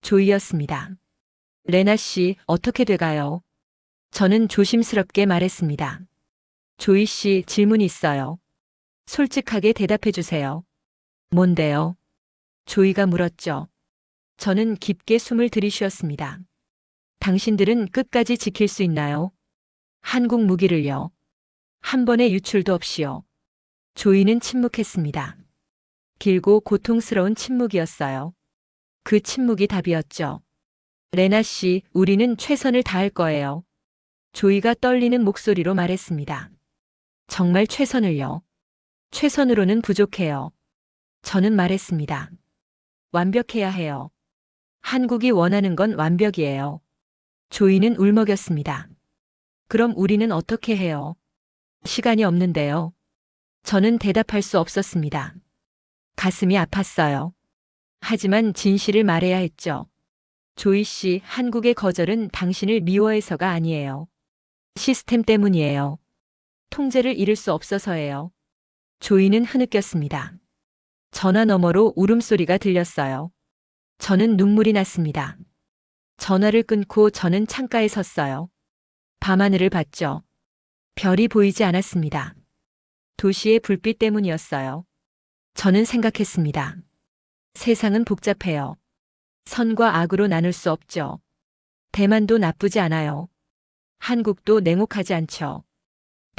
조이였습니다. 레나 씨, 어떻게 돼가요? 저는 조심스럽게 말했습니다. 조이 씨, 질문이 있어요. 솔직하게 대답해 주세요. 뭔데요? 조이가 물었죠. 저는 깊게 숨을 들이쉬었습니다. 당신들은 끝까지 지킬 수 있나요? 한국 무기를요. 한 번의 유출도 없이요. 조이는 침묵했습니다. 길고 고통스러운 침묵이었어요. 그 침묵이 답이었죠. 레나 씨, 우리는 최선을 다할 거예요. 조이가 떨리는 목소리로 말했습니다. 정말 최선을요. 최선으로는 부족해요. 저는 말했습니다. 완벽해야 해요. 한국이 원하는 건 완벽이에요. 조이는 울먹였습니다. 그럼 우리는 어떻게 해요? 시간이 없는데요. 저는 대답할 수 없었습니다. 가슴이 아팠어요. 하지만 진실을 말해야 했죠. 조이 씨, 한국의 거절은 당신을 미워해서가 아니에요. 시스템 때문이에요. 통제를 잃을 수 없어서예요. 조이는 흐느꼈습니다. 전화 너머로 울음소리가 들렸어요. 저는 눈물이 났습니다. 전화를 끊고 저는 창가에 섰어요. 밤하늘을 봤죠. 별이 보이지 않았습니다. 도시의 불빛 때문이었어요. 저는 생각했습니다. 세상은 복잡해요. 선과 악으로 나눌 수 없죠. 대만도 나쁘지 않아요. 한국도 냉혹하지 않죠.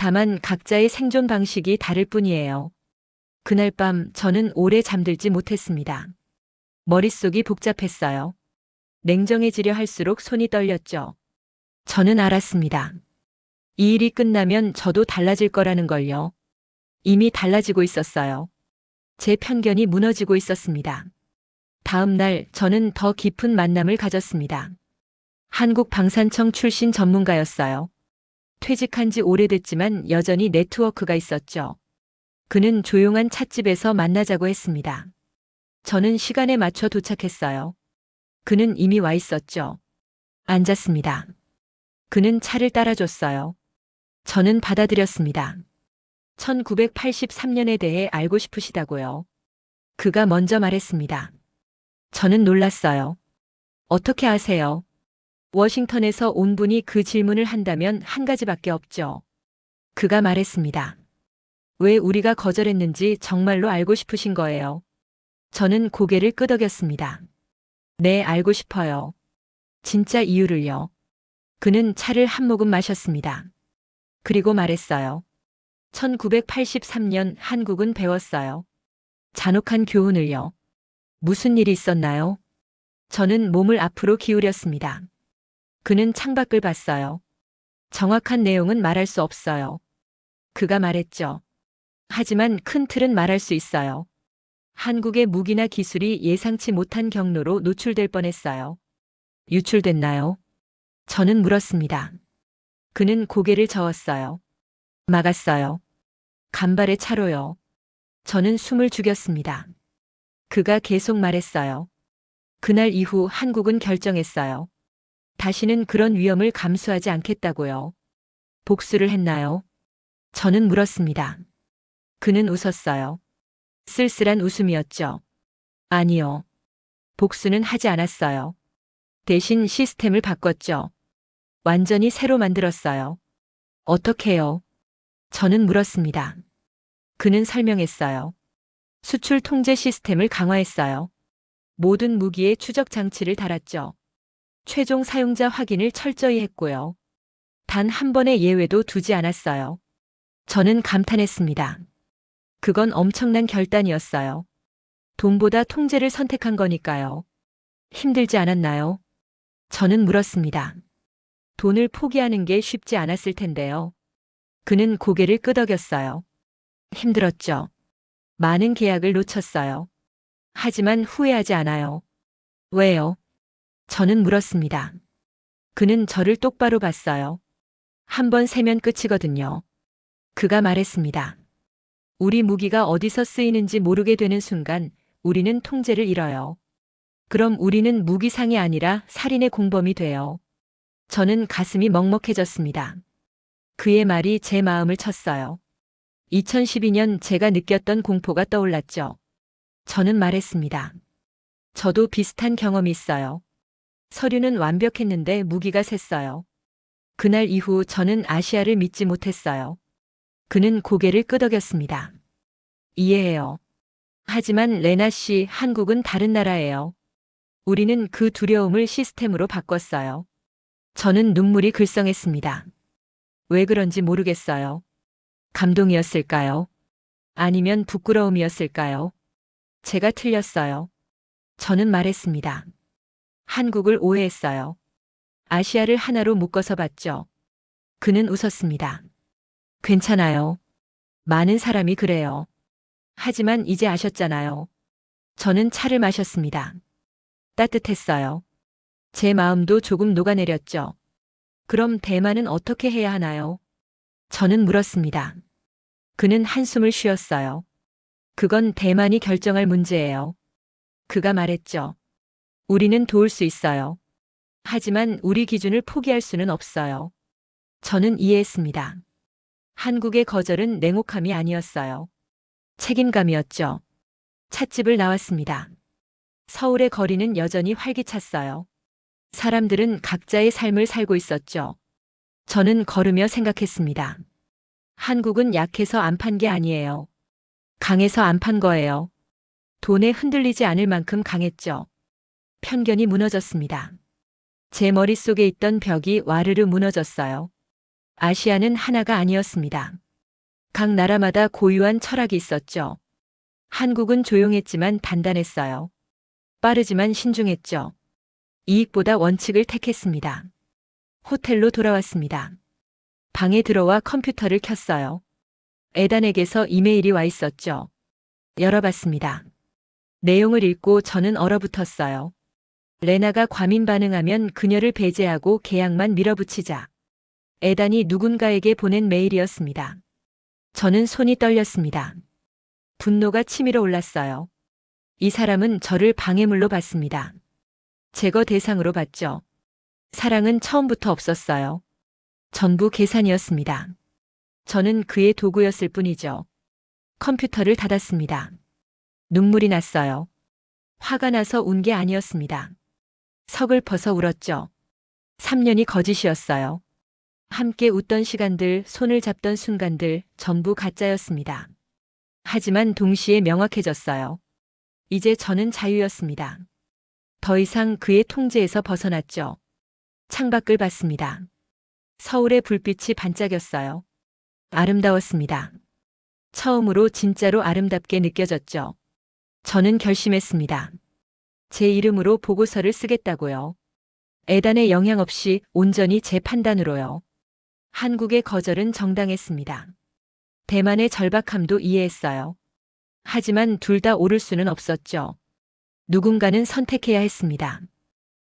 다만 각자의 생존 방식이 다를 뿐이에요. 그날 밤 저는 오래 잠들지 못했습니다. 머릿속이 복잡했어요. 냉정해지려 할수록 손이 떨렸죠. 저는 알았습니다. 이 일이 끝나면 저도 달라질 거라는 걸요. 이미 달라지고 있었어요. 제 편견이 무너지고 있었습니다. 다음 날 저는 더 깊은 만남을 가졌습니다. 한국 방산청 출신 전문가였어요. 퇴직한 지 오래됐지만 여전히 네트워크가 있었죠. 그는 조용한 찻집에서 만나자고 했습니다. 저는 시간에 맞춰 도착했어요. 그는 이미 와 있었죠. 앉았습니다. 그는 차를 따라줬어요. 저는 받아들였습니다. 1983년에 대해 알고 싶으시다고요. 그가 먼저 말했습니다. 저는 놀랐어요. 어떻게 아세요? 워싱턴에서 온 분이 그 질문을 한다면 한 가지밖에 없죠. 그가 말했습니다. 왜 우리가 거절했는지 정말로 알고 싶으신 거예요. 저는 고개를 끄덕였습니다. 네, 알고 싶어요. 진짜 이유를요. 그는 차를 한 모금 마셨습니다. 그리고 말했어요. 1983년 한국은 배웠어요. 잔혹한 교훈을요. 무슨 일이 있었나요? 저는 몸을 앞으로 기울였습니다. 그는 창밖을 봤어요. 정확한 내용은 말할 수 없어요. 그가 말했죠. 하지만 큰 틀은 말할 수 있어요. 한국의 무기나 기술이 예상치 못한 경로로 노출될 뻔했어요. 유출됐나요? 저는 물었습니다. 그는 고개를 저었어요. 막았어요. 간발의 차로요. 저는 숨을 죽였습니다. 그가 계속 말했어요. 그날 이후 한국은 결정했어요. 다시는 그런 위험을 감수하지 않겠다고요. 복수를 했나요? 저는 물었습니다. 그는 웃었어요. 쓸쓸한 웃음이었죠. 아니요. 복수는 하지 않았어요. 대신 시스템을 바꿨죠. 완전히 새로 만들었어요. 어떻게요? 저는 물었습니다. 그는 설명했어요. 수출 통제 시스템을 강화했어요. 모든 무기에 추적 장치를 달았죠. 최종 사용자 확인을 철저히 했고요. 단 한 번의 예외도 두지 않았어요. 저는 감탄했습니다. 그건 엄청난 결단이었어요. 돈보다 통제를 선택한 거니까요. 힘들지 않았나요? 저는 물었습니다. 돈을 포기하는 게 쉽지 않았을 텐데요. 그는 고개를 끄덕였어요. 힘들었죠. 많은 계약을 놓쳤어요. 하지만 후회하지 않아요. 왜요? 저는 물었습니다. 그는 저를 똑바로 봤어요. 한 번 세면 끝이거든요. 그가 말했습니다. 우리 무기가 어디서 쓰이는지 모르게 되는 순간 우리는 통제를 잃어요. 그럼 우리는 무기상이 아니라 살인의 공범이 돼요. 저는 가슴이 먹먹해졌습니다. 그의 말이 제 마음을 쳤어요. 2012년 제가 느꼈던 공포가 떠올랐죠. 저는 말했습니다. 저도 비슷한 경험이 있어요. 서류는 완벽했는데 무기가 샜어요. 그날 이후 저는 아시아를 믿지 못했어요. 그는 고개를 끄덕였습니다. 이해해요. 하지만 레나 씨, 한국은 다른 나라예요. 우리는 그 두려움을 시스템으로 바꿨어요. 저는 눈물이 글썽했습니다. 왜 그런지 모르겠어요. 감동이었을까요? 아니면 부끄러움이었을까요? 제가 틀렸어요. 저는 말했습니다. 한국을 오해했어요. 아시아를 하나로 묶어서 봤죠. 그는 웃었습니다. 괜찮아요. 많은 사람이 그래요. 하지만 이제 아셨잖아요. 저는 차를 마셨습니다. 따뜻했어요. 제 마음도 조금 녹아내렸죠. 그럼 대만은 어떻게 해야 하나요? 저는 물었습니다. 그는 한숨을 쉬었어요. 그건 대만이 결정할 문제예요. 그가 말했죠. 우리는 도울 수 있어요. 하지만 우리 기준을 포기할 수는 없어요. 저는 이해했습니다. 한국의 거절은 냉혹함이 아니었어요. 책임감이었죠. 찻집을 나왔습니다. 서울의 거리는 여전히 활기찼어요. 사람들은 각자의 삶을 살고 있었죠. 저는 걸으며 생각했습니다. 한국은 약해서 안 판 게 아니에요. 강해서 안 판 거예요. 돈에 흔들리지 않을 만큼 강했죠. 편견이 무너졌습니다. 제 머릿속에 있던 벽이 와르르 무너졌어요. 아시아는 하나가 아니었습니다. 각 나라마다 고유한 철학이 있었죠. 한국은 조용했지만 단단했어요. 빠르지만 신중했죠. 이익보다 원칙을 택했습니다. 호텔로 돌아왔습니다. 방에 들어와 컴퓨터를 켰어요. 에단에게서 이메일이 와 있었죠. 열어봤습니다. 내용을 읽고 저는 얼어붙었어요. 레나가 과민 반응하면 그녀를 배제하고 계약만 밀어붙이자. 에단이 누군가에게 보낸 메일이었습니다. 저는 손이 떨렸습니다. 분노가 치밀어 올랐어요. 이 사람은 저를 방해물로 봤습니다. 제거 대상으로 봤죠. 사랑은 처음부터 없었어요. 전부 계산이었습니다. 저는 그의 도구였을 뿐이죠. 컴퓨터를 닫았습니다. 눈물이 났어요. 화가 나서 운 게 아니었습니다. 서글퍼서 울었죠. 3년이 거짓이었어요. 함께 웃던 시간들, 손을 잡던 순간들 전부 가짜였습니다. 하지만 동시에 명확해졌어요. 이제 저는 자유였습니다. 더 이상 그의 통제에서 벗어났죠. 창밖을 봤습니다. 서울의 불빛이 반짝였어요. 아름다웠습니다. 처음으로 진짜로 아름답게 느껴졌죠. 저는 결심했습니다. 제 이름으로 보고서를 쓰겠다고요. 애단의 영향 없이 온전히 제 판단으로요. 한국의 거절은 정당했습니다. 대만의 절박함도 이해했어요. 하지만 둘 다 옳을 수는 없었죠. 누군가는 선택해야 했습니다.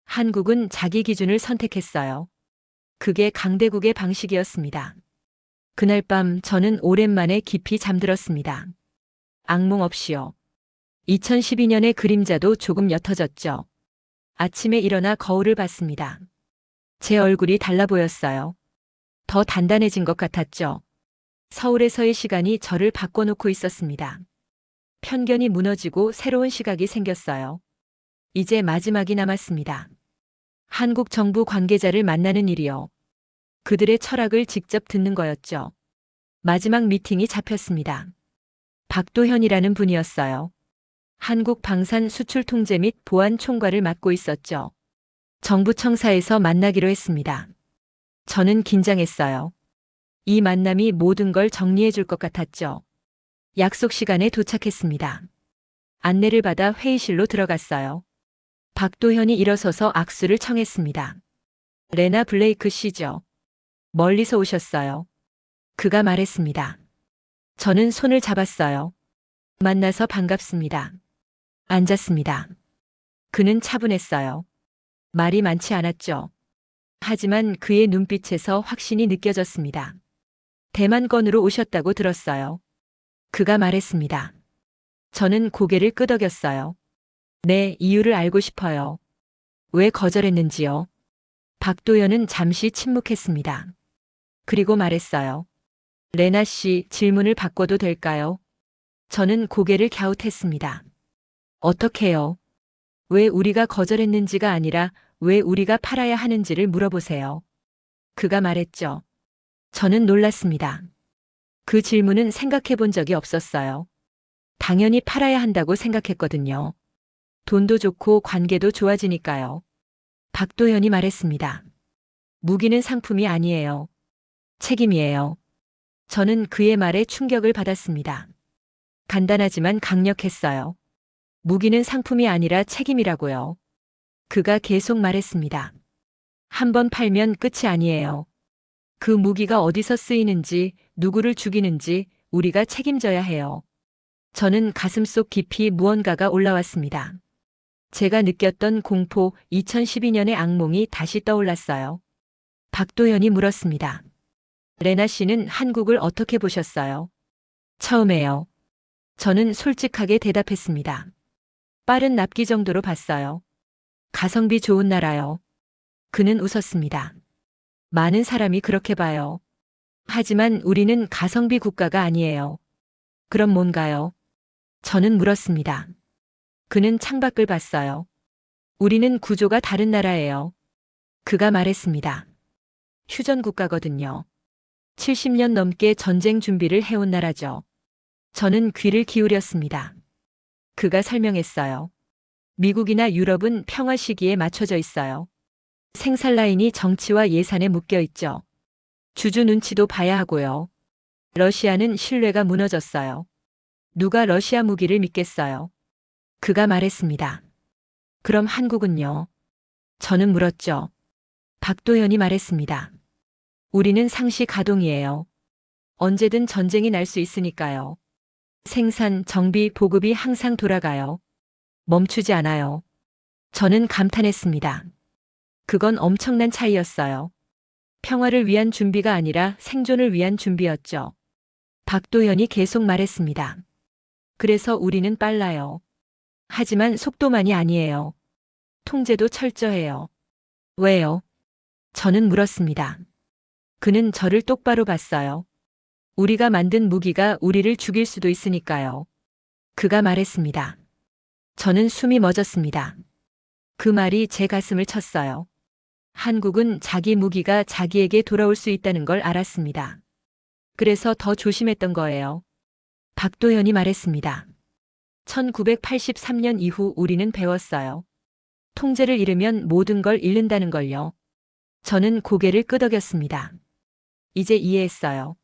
한국은 자기 기준을 선택했어요. 그게 강대국의 방식이었습니다. 그날 밤 저는 오랜만에 깊이 잠들었습니다. 악몽 없이요. 2012년의 그림자도 조금 옅어졌죠. 아침에 일어나 거울을 봤습니다. 제 얼굴이 달라 보였어요. 더 단단해진 것 같았죠. 서울에서의 시간이 저를 바꿔놓고 있었습니다. 편견이 무너지고 새로운 시각이 생겼어요. 이제 마지막이 남았습니다. 한국 정부 관계자를 만나는 일이요. 그들의 철학을 직접 듣는 거였죠. 마지막 미팅이 잡혔습니다. 박도현이라는 분이었어요. 한국 방산 수출 통제 및 보안 총괄을 맡고 있었죠. 정부 청사에서 만나기로 했습니다. 저는 긴장했어요. 이 만남이 모든 걸 정리해 줄 것 같았죠. 약속 시간에 도착했습니다. 안내를 받아 회의실로 들어갔어요. 박도현이 일어서서 악수를 청했습니다. 레나 블레이크 씨죠. 멀리서 오셨어요. 그가 말했습니다. 저는 손을 잡았어요. 만나서 반갑습니다. 앉았습니다. 그는 차분했어요. 말이 많지 않았죠. 하지만 그의 눈빛에서 확신이 느껴졌습니다. 대만권으로 오셨다고 들었어요. 그가 말했습니다. 저는 고개를 끄덕였어요. 네, 이유를 알고 싶어요. 왜 거절했는지요? 박도연은 잠시 침묵했습니다. 그리고 말했어요. 레나 씨, 질문을 바꿔도 될까요? 저는 고개를 갸웃했습니다. 어떻게요? 왜 우리가 거절했는지가 아니라 왜 우리가 팔아야 하는지를 물어보세요. 그가 말했죠. 저는 놀랐습니다. 그 질문은 생각해 본 적이 없었어요. 당연히 팔아야 한다고 생각했거든요. 돈도 좋고 관계도 좋아지니까요. 박도현이 말했습니다. 무기는 상품이 아니에요. 책임이에요. 저는 그의 말에 충격을 받았습니다. 간단하지만 강력했어요. 무기는 상품이 아니라 책임이라고요. 그가 계속 말했습니다. 한 번 팔면 끝이 아니에요. 그 무기가 어디서 쓰이는지, 누구를 죽이는지 우리가 책임져야 해요. 저는 가슴속 깊이 무언가가 올라왔습니다. 제가 느꼈던 공포, 2012년의 악몽이 다시 떠올랐어요. 박도현이 물었습니다. 레나 씨는 한국을 어떻게 보셨어요? 처음에요. 저는 솔직하게 대답했습니다. 빠른 납기 정도로 봤어요. 가성비 좋은 나라요. 그는 웃었습니다. 많은 사람이 그렇게 봐요. 하지만 우리는 가성비 국가가 아니에요. 그럼 뭔가요? 저는 물었습니다. 그는 창밖을 봤어요. 우리는 구조가 다른 나라예요. 그가 말했습니다. 휴전 국가거든요. 70년 넘게 전쟁 준비를 해온 나라죠. 저는 귀를 기울였습니다. 그가 설명했어요. 미국이나 유럽은 평화 시기에 맞춰져 있어요. 생산 라인이 정치와 예산에 묶여 있죠. 주주 눈치도 봐야 하고요. 러시아는 신뢰가 무너졌어요. 누가 러시아 무기를 믿겠어요? 그가 말했습니다. 그럼 한국은요? 저는 물었죠. 박도현이 말했습니다. 우리는 상시 가동이에요. 언제든 전쟁이 날 수 있으니까요. 생산, 정비, 보급이 항상 돌아가요. 멈추지 않아요. 저는 감탄했습니다. 그건 엄청난 차이였어요. 평화를 위한 준비가 아니라 생존을 위한 준비였죠. 박도현이 계속 말했습니다. 그래서 우리는 빨라요. 하지만 속도만이 아니에요. 통제도 철저해요. 왜요? 저는 물었습니다. 그는 저를 똑바로 봤어요. 우리가 만든 무기가 우리를 죽일 수도 있으니까요. 그가 말했습니다. 저는 숨이 멎었습니다. 그 말이 제 가슴을 쳤어요. 한국은 자기 무기가 자기에게 돌아올 수 있다는 걸 알았습니다. 그래서 더 조심했던 거예요. 박도현이 말했습니다. 1983년 이후 우리는 배웠어요. 통제를 잃으면 모든 걸 잃는다는 걸요. 저는 고개를 끄덕였습니다. 이제 이해했어요.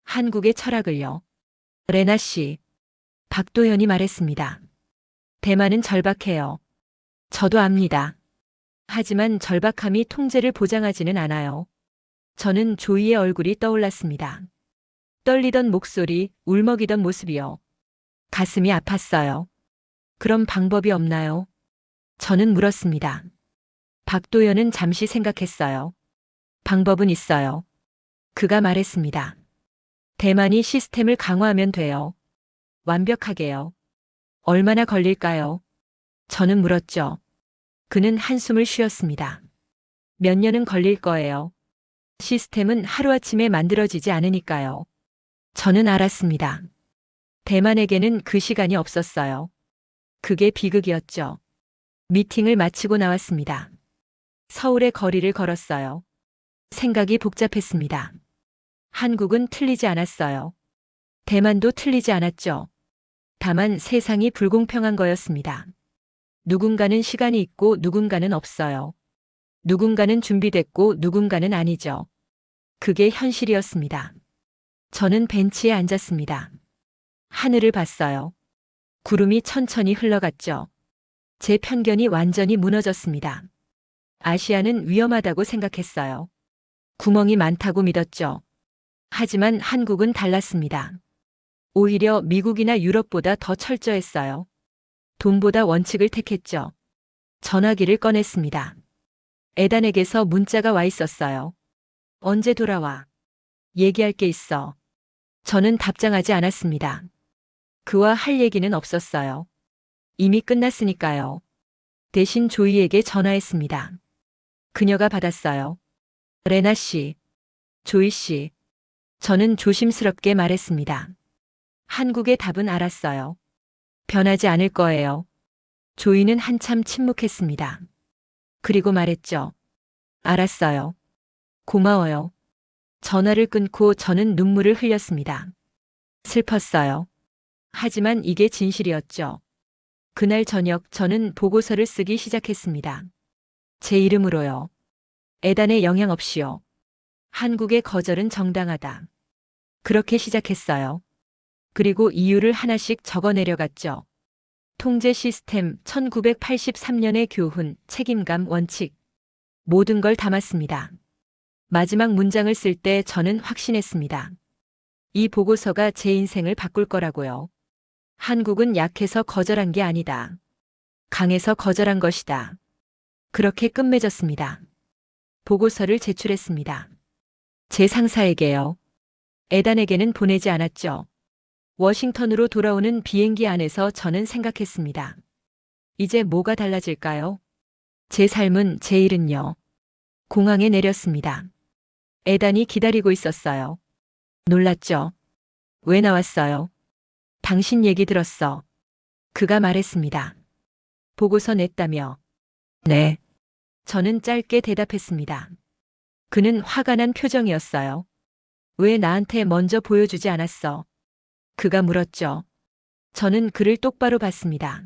한국의 철학을요. 레나 씨, 박도현이 말했습니다. 대만은 절박해요. 저도 압니다. 하지만 절박함이 통제를 보장하지는 않아요. 저는 조이의 얼굴이 떠올랐습니다. 떨리던 목소리, 울먹이던 모습이요. 가슴이 아팠어요. 그럼 방법이 없나요? 저는 물었습니다. 박도연은 잠시 생각했어요. 방법은 있어요. 그가 말했습니다. 대만이 시스템을 강화하면 돼요. 완벽하게요. 얼마나 걸릴까요? 저는 물었죠. 그는 한숨을 쉬었습니다. 몇 년은 걸릴 거예요. 시스템은 하루아침에 만들어지지 않으니까요. 저는 알았습니다. 대만에게는 그 시간이 없었어요. 그게 비극이었죠. 미팅을 마치고 나왔습니다. 서울의 거리를 걸었어요. 생각이 복잡했습니다. 한국은 틀리지 않았어요. 대만도 틀리지 않았죠. 다만 세상이 불공평한 거였습니다. 누군가는 시간이 있고 누군가는 없어요. 누군가는 준비됐고 누군가는 아니죠. 그게 현실이었습니다. 저는 벤치에 앉았습니다. 하늘을 봤어요. 구름이 천천히 흘러갔죠. 제 편견이 완전히 무너졌습니다. 아시아는 위험하다고 생각했어요. 구멍이 많다고 믿었죠. 하지만 한국은 달랐습니다. 오히려 미국이나 유럽보다 더 철저했어요. 돈보다 원칙을 택했죠. 전화기를 꺼냈습니다. 에단에게서 문자가 와 있었어요. 언제 돌아와? 얘기할 게 있어. 저는 답장하지 않았습니다. 그와 할 얘기는 없었어요. 이미 끝났으니까요. 대신 조이에게 전화했습니다. 그녀가 받았어요. 레나 씨, 조이 씨. 저는 조심스럽게 말했습니다. 한국의 답은 알았어요. 변하지 않을 거예요. 조이는 한참 침묵했습니다. 그리고 말했죠. 알았어요. 고마워요. 전화를 끊고 저는 눈물을 흘렸습니다. 슬펐어요. 하지만 이게 진실이었죠. 그날 저녁 저는 보고서를 쓰기 시작했습니다. 제 이름으로요. 에단의 영향 없이요. 한국의 거절은 정당하다. 그렇게 시작했어요. 그리고 이유를 하나씩 적어 내려갔죠. 통제 시스템, 1983년의 교훈, 책임감, 원칙. 모든 걸 담았습니다. 마지막 문장을 쓸 때 저는 확신했습니다. 이 보고서가 제 인생을 바꿀 거라고요. 한국은 약해서 거절한 게 아니다. 강해서 거절한 것이다. 그렇게 끝맺었습니다. 보고서를 제출했습니다. 제 상사에게요. 에단에게는 보내지 않았죠. 워싱턴으로 돌아오는 비행기 안에서 저는 생각했습니다. 이제 뭐가 달라질까요? 제 삶은, 제 일은요. 공항에 내렸습니다. 에단이 기다리고 있었어요. 놀랐죠? 왜 나왔어요? 당신 얘기 들었어. 그가 말했습니다. 보고서 냈다며. 네. 저는 짧게 대답했습니다. 그는 화가 난 표정이었어요. 왜 나한테 먼저 보여주지 않았어? 그가 물었죠. 저는 그를 똑바로 봤습니다.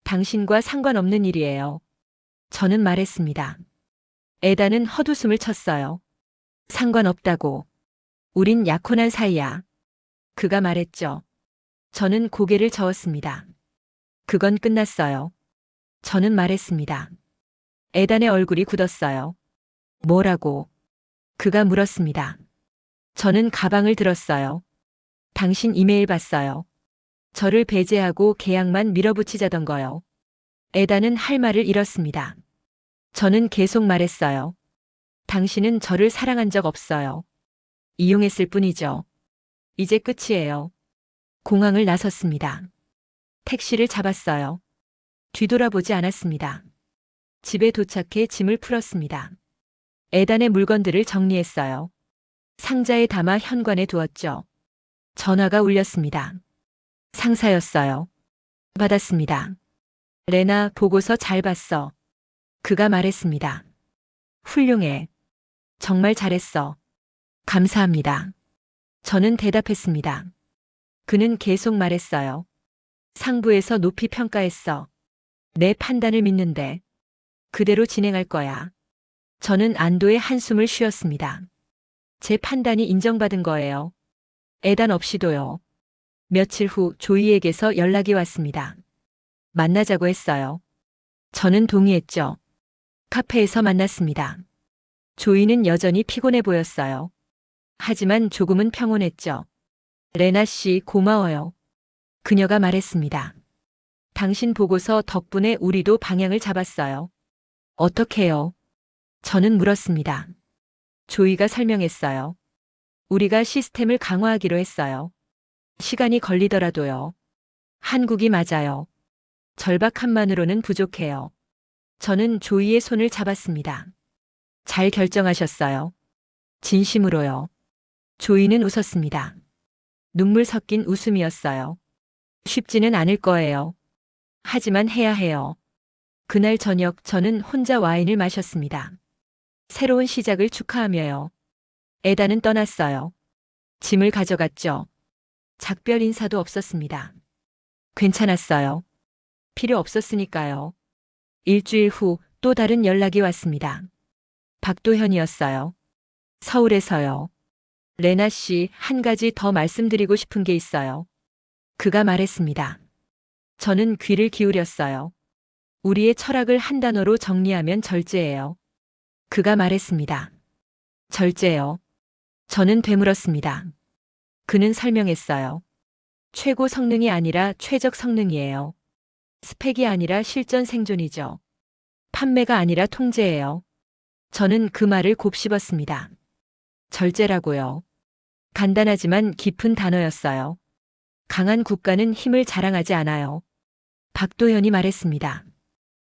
당신과 상관없는 일이에요. 저는 말했습니다. 에다는 헛웃음을 쳤어요. 상관없다고. 우린 약혼한 사이야. 그가 말했죠. 저는 고개를 저었습니다. 그건 끝났어요. 저는 말했습니다. 에단의 얼굴이 굳었어요. 뭐라고? 그가 물었습니다. 저는 가방을 들었어요. 당신 이메일 봤어요. 저를 배제하고 계약만 밀어붙이자던 거요. 에다는 할 말을 잃었습니다. 저는 계속 말했어요. 당신은 저를 사랑한 적 없어요. 이용했을 뿐이죠. 이제 끝이에요. 공항을 나섰습니다. 택시를 잡았어요. 뒤돌아보지 않았습니다. 집에 도착해 짐을 풀었습니다. 에단의 물건들을 정리했어요. 상자에 담아 현관에 두었죠. 전화가 울렸습니다. 상사였어요. 받았습니다. 레나, 보고서 잘 봤어. 그가 말했습니다. 훌륭해. 정말 잘했어. 감사합니다. 저는 대답했습니다. 그는 계속 말했어요. 상부에서 높이 평가했어. 내 판단을 믿는데. 그대로 진행할 거야. 저는 안도의 한숨을 쉬었습니다. 제 판단이 인정받은 거예요. 애단 없이도요. 며칠 후 조이에게서 연락이 왔습니다. 만나자고 했어요. 저는 동의했죠. 카페에서 만났습니다. 조이는 여전히 피곤해 보였어요. 하지만 조금은 평온했죠. 레나 씨, 고마워요. 그녀가 말했습니다. 당신 보고서 덕분에 우리도 방향을 잡았어요. 어떻게요? 저는 물었습니다. 조이가 설명했어요. 우리가 시스템을 강화하기로 했어요. 시간이 걸리더라도요. 한국이 맞아요. 절박함만으로는 부족해요. 저는 조이의 손을 잡았습니다. 잘 결정하셨어요. 진심으로요. 조이는 웃었습니다. 눈물 섞인 웃음이었어요. 쉽지는 않을 거예요. 하지만 해야 해요. 그날 저녁 저는 혼자 와인을 마셨습니다. 새로운 시작을 축하하며요. 에다는 떠났어요. 짐을 가져갔죠. 작별 인사도 없었습니다. 괜찮았어요. 필요 없었으니까요. 일주일 후 또 다른 연락이 왔습니다. 박도현이었어요. 서울에서요. 레나 씨, 한 가지 더 말씀드리고 싶은 게 있어요. 그가 말했습니다. 저는 귀를 기울였어요. 우리의 철학을 한 단어로 정리하면 절제예요. 그가 말했습니다. 절제요. 저는 되물었습니다. 그는 설명했어요. 최고 성능이 아니라 최적 성능이에요. 스펙이 아니라 실전 생존이죠. 판매가 아니라 통제예요. 저는 그 말을 곱씹었습니다. 절제라고요. 간단하지만 깊은 단어였어요. 강한 국가는 힘을 자랑하지 않아요. 박도현이 말했습니다.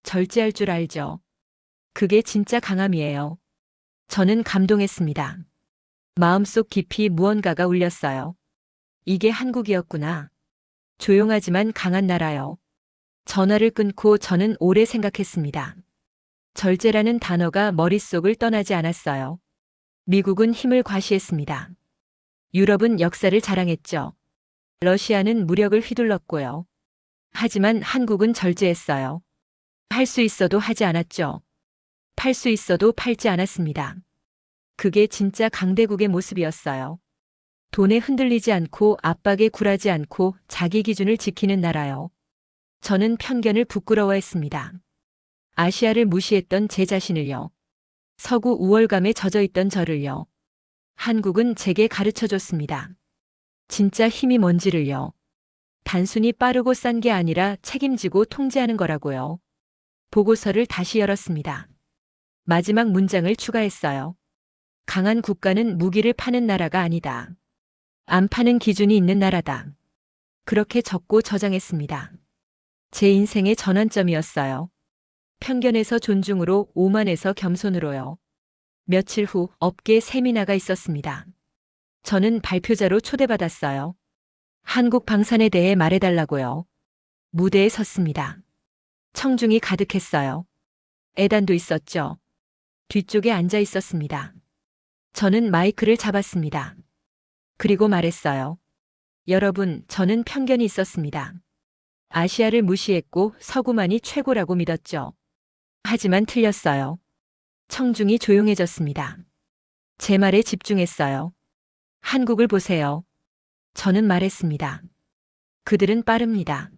절제할 줄 알죠. 그게 진짜 강함이에요. 저는 감동했습니다. 마음속 깊이 무언가가 울렸어요. 이게 한국이었구나. 조용하지만 강한 나라요. 전화를 끊고 저는 오래 생각했습니다. 절제라는 단어가 머릿속을 떠나지 않았어요. 미국은 힘을 과시했습니다. 유럽은 역사를 자랑했죠. 러시아는 무력을 휘둘렀고요. 하지만 한국은 절제했어요. 할 수 있어도 하지 않았죠. 팔 수 있어도 팔지 않았습니다. 그게 진짜 강대국의 모습이었어요. 돈에 흔들리지 않고 압박에 굴하지 않고 자기 기준을 지키는 나라요. 저는 편견을 부끄러워했습니다. 아시아를 무시했던 제 자신을요. 서구 우월감에 젖어 있던 저를요. 한국은 제게 가르쳐 줬습니다. 진짜 힘이 뭔지를요. 단순히 빠르고 싼 게 아니라 책임지고 통제하는 거라고요. 보고서를 다시 열었습니다. 마지막 문장을 추가했어요. 강한 국가는 무기를 파는 나라가 아니다. 안 파는 기준이 있는 나라다. 그렇게 적고 저장했습니다. 제 인생의 전환점이었어요. 편견에서 존중으로, 오만에서 겸손으로요. 며칠 후 업계 세미나가 있었습니다. 저는 발표자로 초대받았어요. 한국 방산에 대해 말해달라고요. 무대에 섰습니다. 청중이 가득했어요. 에단도 있었죠. 뒤쪽에 앉아 있었습니다. 저는 마이크를 잡았습니다. 그리고 말했어요. 여러분, 저는 편견이 있었습니다. 아시아를 무시했고 서구만이 최고라고 믿었죠. 하지만 틀렸어요. 청중이 조용해졌습니다. 제 말에 집중했어요. 한국을 보세요. 저는 말했습니다. 그들은 빠릅니다.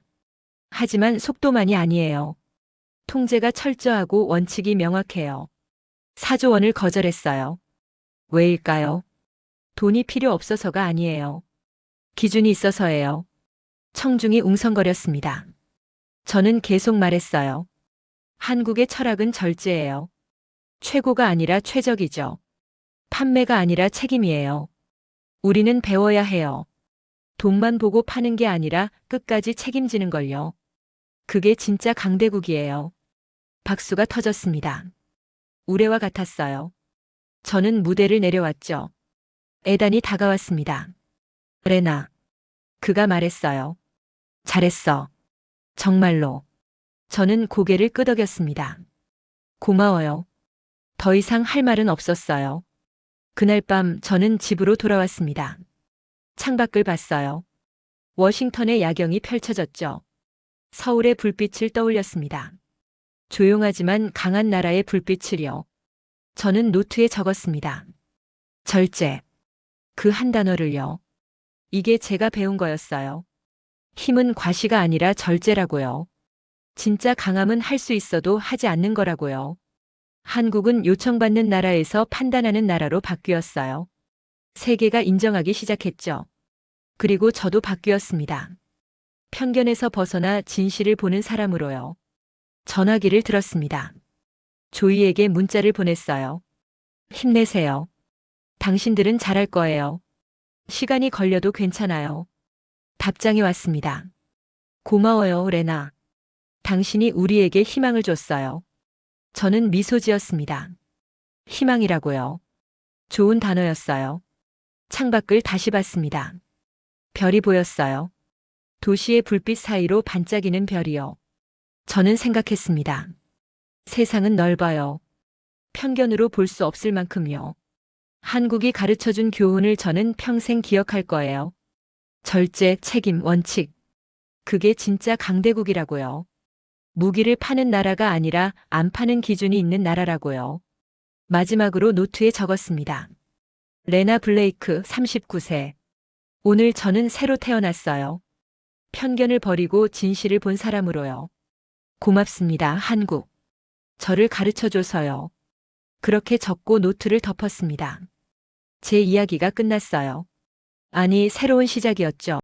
하지만 속도만이 아니에요. 통제가 철저하고 원칙이 명확해요. 4조 원을 거절했어요. 왜일까요? 돈이 필요 없어서가 아니에요. 기준이 있어서예요. 청중이 웅성거렸습니다. 저는 계속 말했어요. 한국의 철학은 절제예요. 최고가 아니라 최적이죠. 판매가 아니라 책임이에요. 우리는 배워야 해요. 돈만 보고 파는 게 아니라 끝까지 책임지는 걸요. 그게 진짜 강대국이에요. 박수가 터졌습니다. 우레와 같았어요. 저는 무대를 내려왔죠. 에단이 다가왔습니다. 레나. 그가 말했어요. 잘했어. 정말로. 저는 고개를 끄덕였습니다. 고마워요. 더 이상 할 말은 없었어요. 그날 밤 저는 집으로 돌아왔습니다. 창밖을 봤어요. 워싱턴의 야경이 펼쳐졌죠. 서울의 불빛을 떠올렸습니다. 조용하지만 강한 나라의 불빛을요. 저는 노트에 적었습니다. 절제. 그 한 단어를요. 이게 제가 배운 거였어요. 힘은 과시가 아니라 절제라고요. 진짜 강함은 할 수 있어도 하지 않는 거라고요. 한국은 요청받는 나라에서 판단하는 나라로 바뀌었어요. 세계가 인정하기 시작했죠. 그리고 저도 바뀌었습니다. 편견에서 벗어나 진실을 보는 사람으로요. 전화기를 들었습니다. 조이에게 문자를 보냈어요. 힘내세요. 당신들은 잘할 거예요. 시간이 걸려도 괜찮아요. 답장이 왔습니다. 고마워요, 레나. 당신이 우리에게 희망을 줬어요. 저는 미소 지었습니다. 희망이라고요. 좋은 단어였어요. 창밖을 다시 봤습니다. 별이 보였어요. 도시의 불빛 사이로 반짝이는 별이요. 저는 생각했습니다. 세상은 넓어요. 편견으로 볼 수 없을 만큼요. 한국이 가르쳐준 교훈을 저는 평생 기억할 거예요. 절제, 책임, 원칙. 그게 진짜 강대국이라고요. 무기를 파는 나라가 아니라 안 파는 기준이 있는 나라라고요. 마지막으로 노트에 적었습니다. 레나 블레이크 39세. 오늘 저는 새로 태어났어요. 편견을 버리고 진실을 본 사람으로요. 고맙습니다, 한국. 저를 가르쳐줘서요. 그렇게 적고 노트를 덮었습니다. 제 이야기가 끝났어요. 아니, 새로운 시작이었죠.